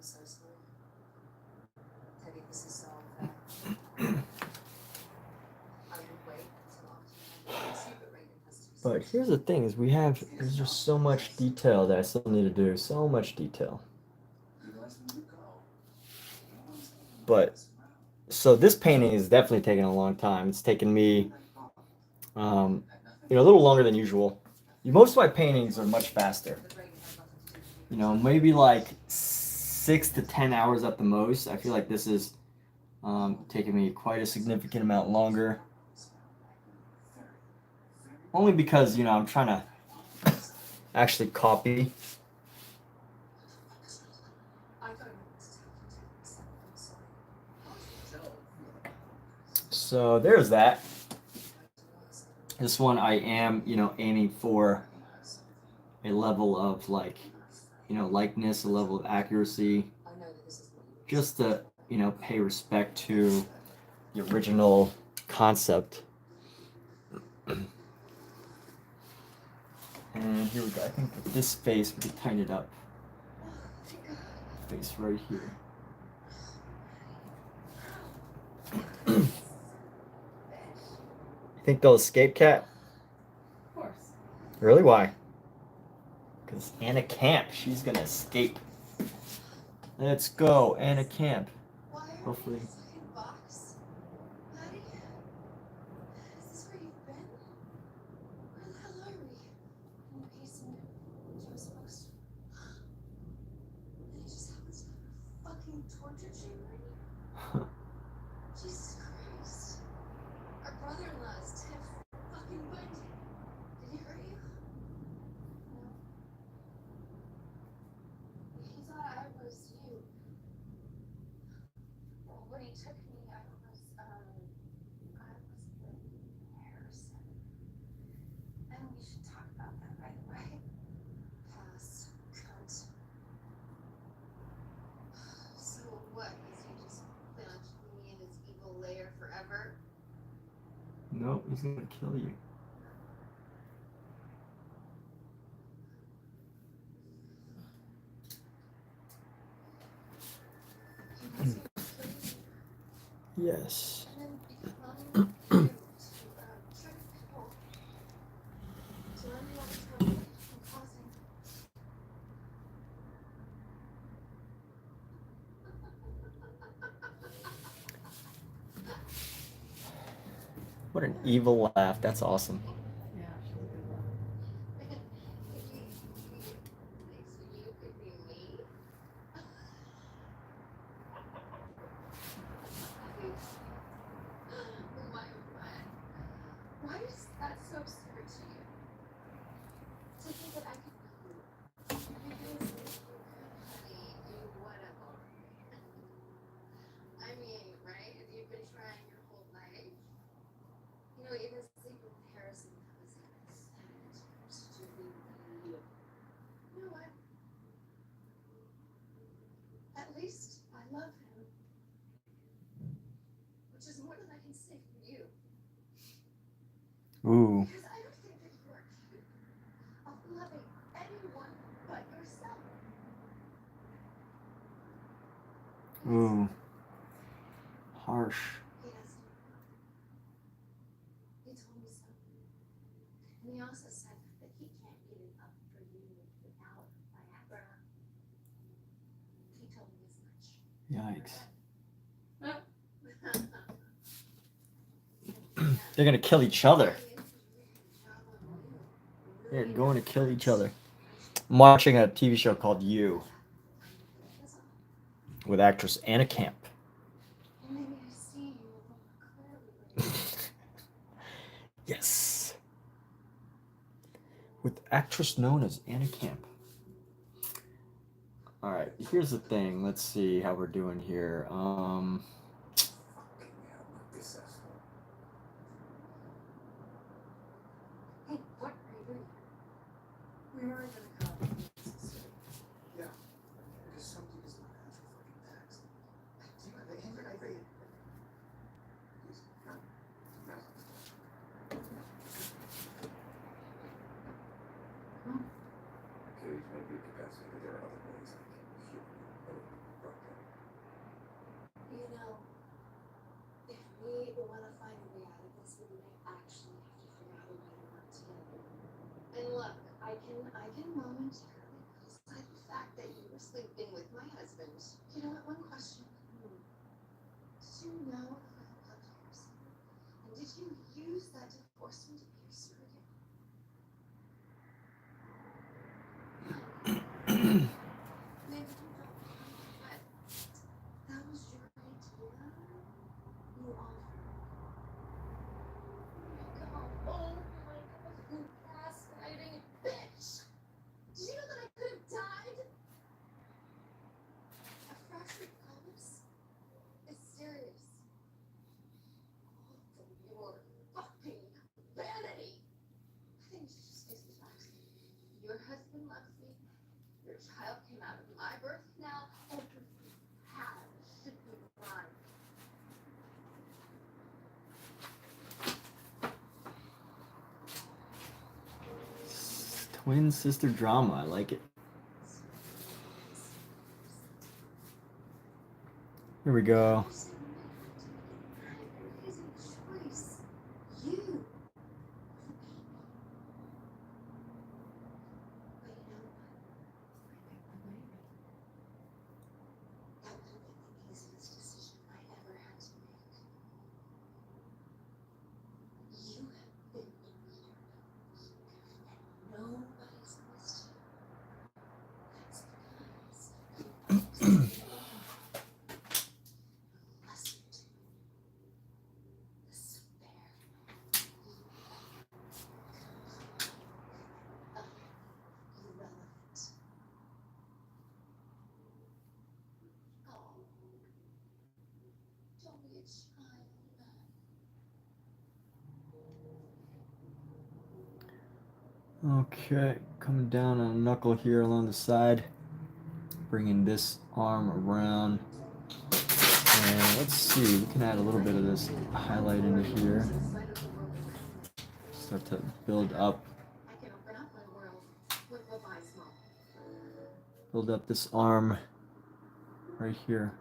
I'm so sorry. Teddy, this is so unfair. I would wait until after you see, but Reagan has to. But here's the thing: is there's just so much detail that I still need to do. So much detail. But so this painting is definitely taking a long time. It's taken me, a little longer than usual. Most of my paintings are much faster. Maybe like 6 to 10 hours at the most. I feel like this is taking me quite a significant amount longer. Only because, I'm trying to actually copy. So there's that. This one I am, aiming for a level of likeness, a level of accuracy, just to, pay respect to the original concept. And here we go. I think with this face, we can tighten it up. Face right here. You think they'll escape, Cat? Of course. Really? Why? Because Anna Camp, she's gonna escape. Let's go, Anna Camp. Hopefully. Box? Maddie? Is this where you've been? Where the hell are we? In the basement. Jim's supposed to. And he just happens to have a fucking torture chamber in here? Jesus Christ. Our brother-in-law is Tiff fucking Bundy. Did he hurt you? No. He thought I was you. Well, when he took me, I was with Harrison. And we should talk about that right away. Pass. Cunt. So what? Is he just plan on keeping me in his evil lair forever? Nope, he's gonna kill you. Yes. And then become you to trick people. To run me all the time and causing. What an evil laugh. That's awesome. Yeah, she's a good one. So you could be me? Why is that so absurd to you? To think that I could be you. Because you could, honey, do whatever. I mean, right? You've been trying your whole life. Even sleep with Harrison was to be you. You know what? At least I love him. Which is more than I can say for you. Ooh. Because I don't think that you are capable of loving anyone but yourself. Ooh. Harsh. He doesn't. He told me so. And he also said that he can't get it up for you without Viagra. He told me as much. Yikes. Oh. They're gonna kill each other. They're going to kill each other. I'm watching a TV show called You with actress Anna Camp. Maybe I see you more clearly. Yes. With actress known as Anna Camp. All right, here's the thing. Let's see how we're doing here. Hey, what are you doing? We were gonna come. Yeah, because somebody does not answer fucking text. Do you have the answer? I read it. Please, no. No. Cage may be a capacity, but there are other ways I can heal you. can momentarily put aside the fact that you were sleeping with my husband. You know what? One question. Did you know if I loved you? And did you use that to force me to be your surrogate? Maybe you don't, but that was your idea. You offered. Oh my God, you gaslighting bitch! Did you know that I could have died? A fractured pelvis? It's serious. All from your fucking vanity. I think you should just face the facts. Your husband loves me. Your child came out of my birth. Now everything you have should be mine. Twin sister drama. I like it. Here we go. Okay, coming down on a knuckle here along the side, bringing this arm around, and let's see, we can add a little bit of this highlight into here, start to build up this arm right here,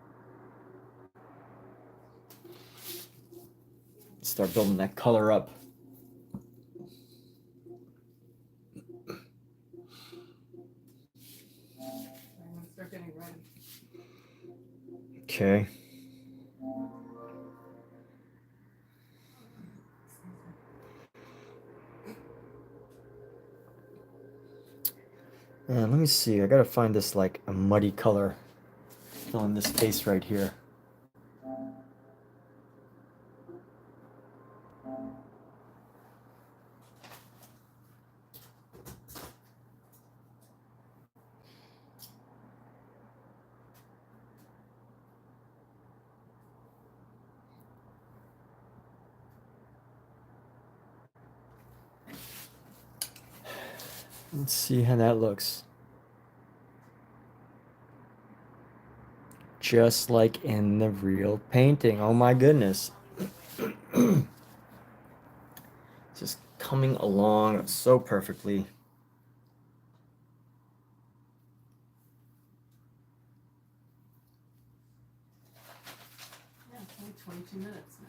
start building that color up. Start getting ready. Okay. And let me see, I gotta find this like a muddy color on this face right here. Let's see how that looks. Just like in the real painting. Oh my goodness. Just coming along so perfectly. Yeah, it's only 22 minutes now.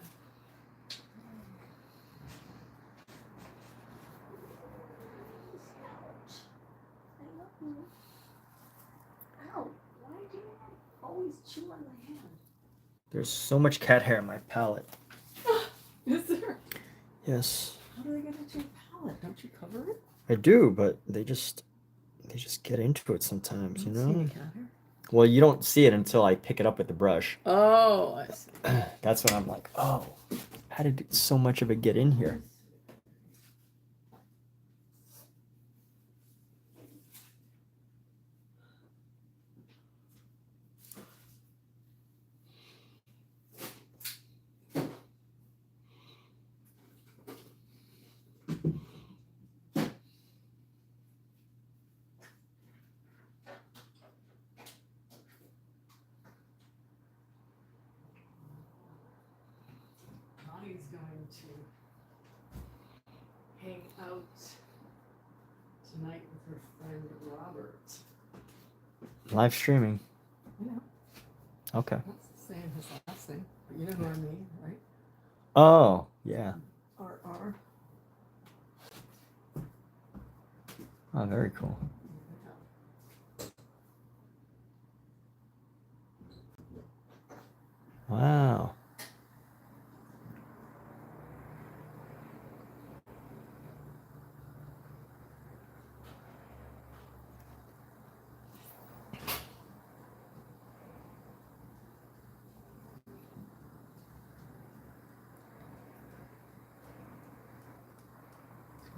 Ow, why do you always chew on my hand? There's so much cat hair in my palette. Is there? Yes. How do they get into your palette? Don't you cover it? I do, but they just get into it sometimes, you don't see know? any cat hair. Well, you don't see it until I pick it up with the brush. Oh, I see. That's when I'm like, oh, how did so much of it get in here? Connie's going to hang out tonight with her friend Robert. Live streaming. Yeah, Okay. that's saying his last name, but you know who I mean, right? Oh, yeah. RR. Oh, very cool. Wow.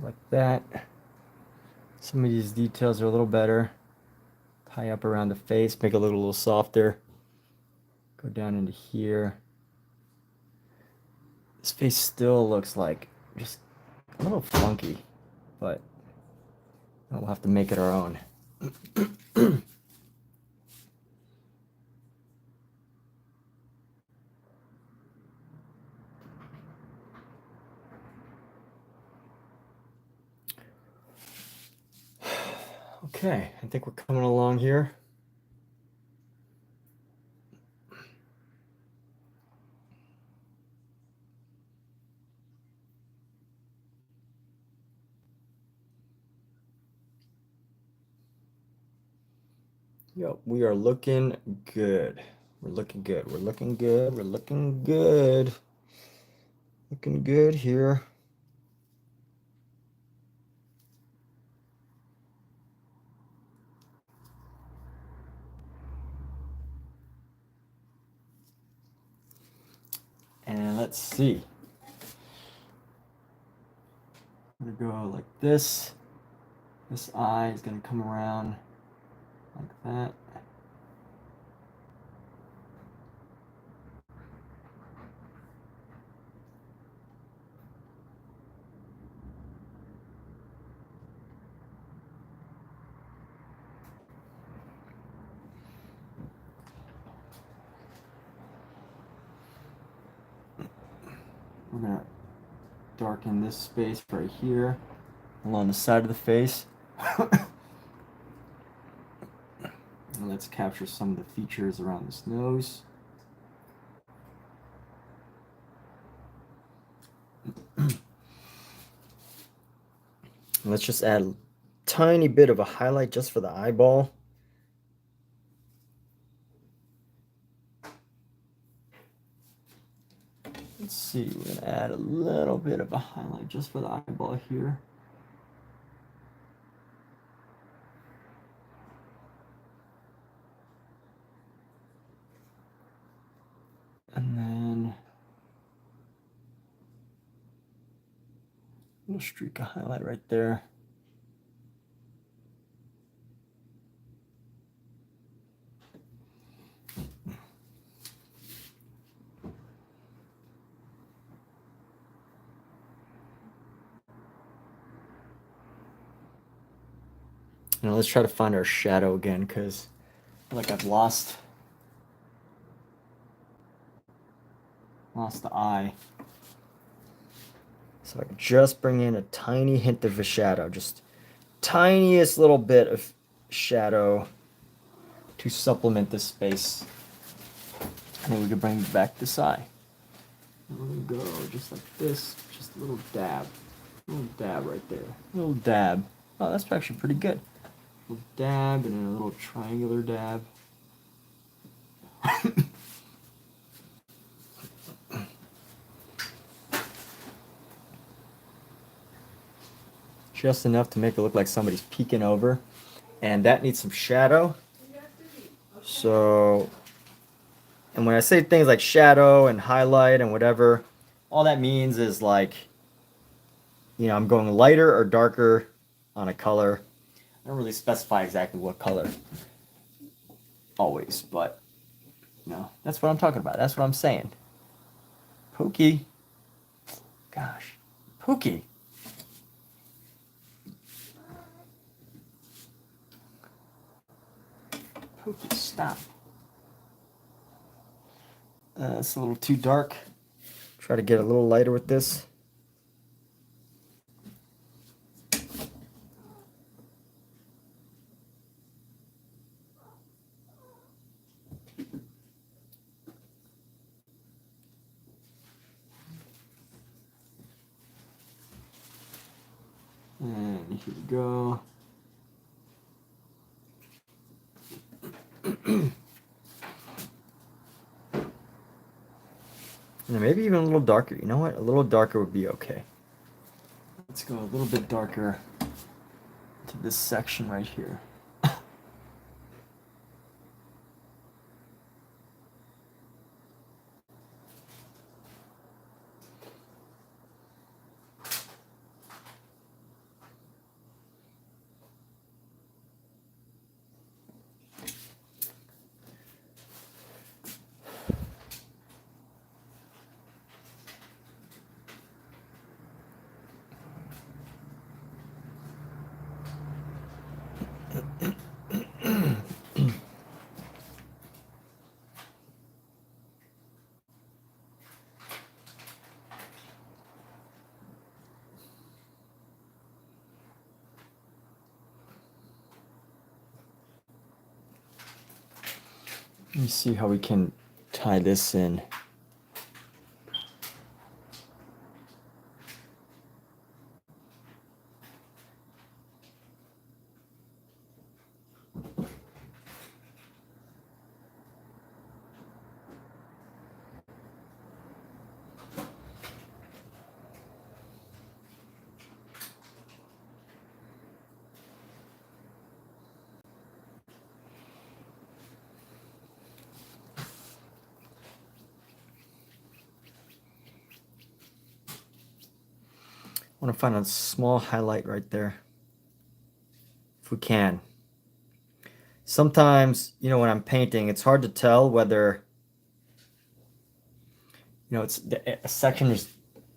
Like that. Some of these details are a little better. Tie up around the face, make it look a little softer. Go down into here. This face still looks like just a little funky, but we'll have to make it our own. Okay, I think we're coming along here. Yep, we are looking good. We're looking good. We're looking good. We're looking good. Looking good here. And let's see. I'm gonna go like this. This eye is gonna come around like that. We're gonna darken this space right here along the side of the face. And let's capture some of the features around this nose. Let's just add a tiny bit of a highlight just for the eyeball. Let's see, we're gonna add a little bit of a highlight just for the eyeball here. And then a little streak of highlight right there. Now let's try to find our shadow again, because I feel like I've lost the eye. So I can just bring in a tiny hint of a shadow, just tiniest little bit of shadow to supplement this space. And then we can bring back this eye. And we're gonna go just like this, just a little dab right there, a little dab. Oh, that's actually pretty good. A little dab and then a little triangular dab. Just enough to make it look like somebody's peeking over, and that needs some shadow. So, and when I say things like shadow and highlight and whatever, all that means is like, you know, I'm going lighter or darker on a color. I don't really specify exactly what color always, but you know, that's what I'm talking about. That's what I'm saying. Pookie. Gosh, Pookie. Pookie, stop. It's a little too dark. Try to get a little lighter with this. And here we go. maybe even a little darker. You know what? A little darker would be okay. Let's go a little bit darker to this section right here. Let me see how we can tie this in. I want to find a small highlight right there, if we can. Sometimes, you know, when I'm painting, it's hard to tell whether, you know, a section is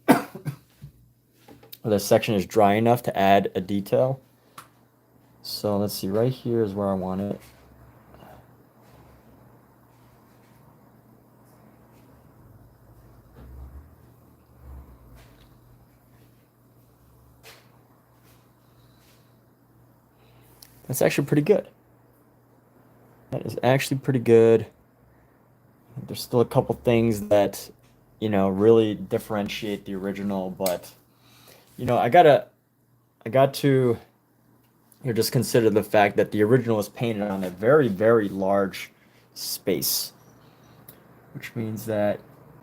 whether a section is dry enough to add a detail. So let's see, right here is where I want it. That's actually pretty good. That is actually pretty good. There's still a couple things that, you know, really differentiate the original, but, you know, I got to, you know, just consider the fact that the original was painted on a very, very large space, which means that,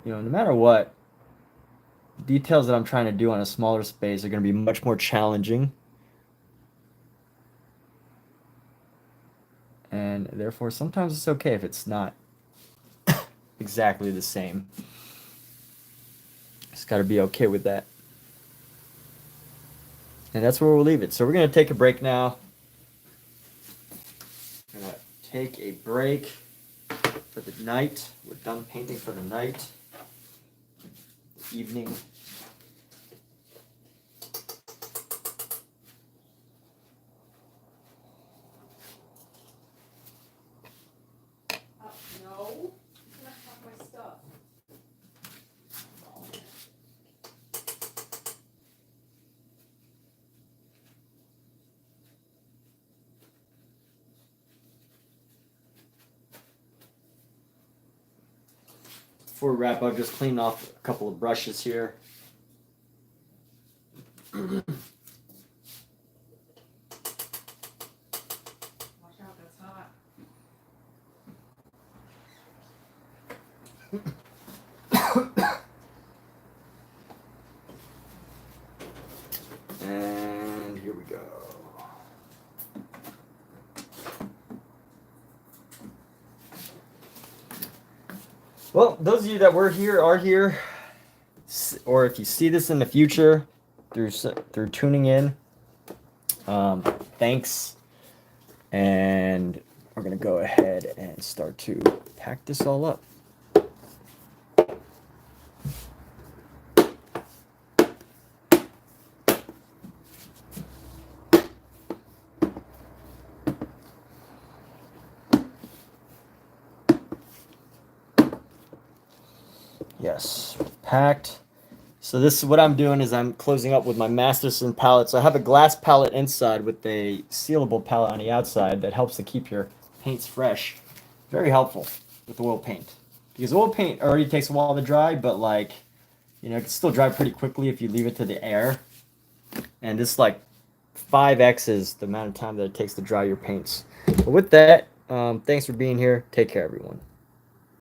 you know, no matter what, details that I'm trying to do on a smaller space are going to be much more challenging. And therefore, sometimes it's okay if it's not exactly the same. Just got to be okay with that. And that's where we'll leave it. So we're going to take a break now. We're going to take a break for the night. We're done painting for the night, the evening. No, you cannot have my stuff. Before we wrap up, just clean off a couple of brushes here. Watch out, that's hot. And here we go. Well, those of you that were here are here, or if you see this in the future through tuning in, thanks. And we're gonna go ahead and start to pack this all up. Yes, packed. So this is what I'm doing is I'm closing up with my Masterson palette. So I have a glass palette inside with a sealable palette on the outside that helps to keep your paints fresh. Very helpful with oil paint. Because oil paint already takes a while to dry, but like, you know, it can still dry pretty quickly if you leave it to the air. And this like 5x's the amount of time that it takes to dry your paints. But with that, thanks for being here. Take care, everyone.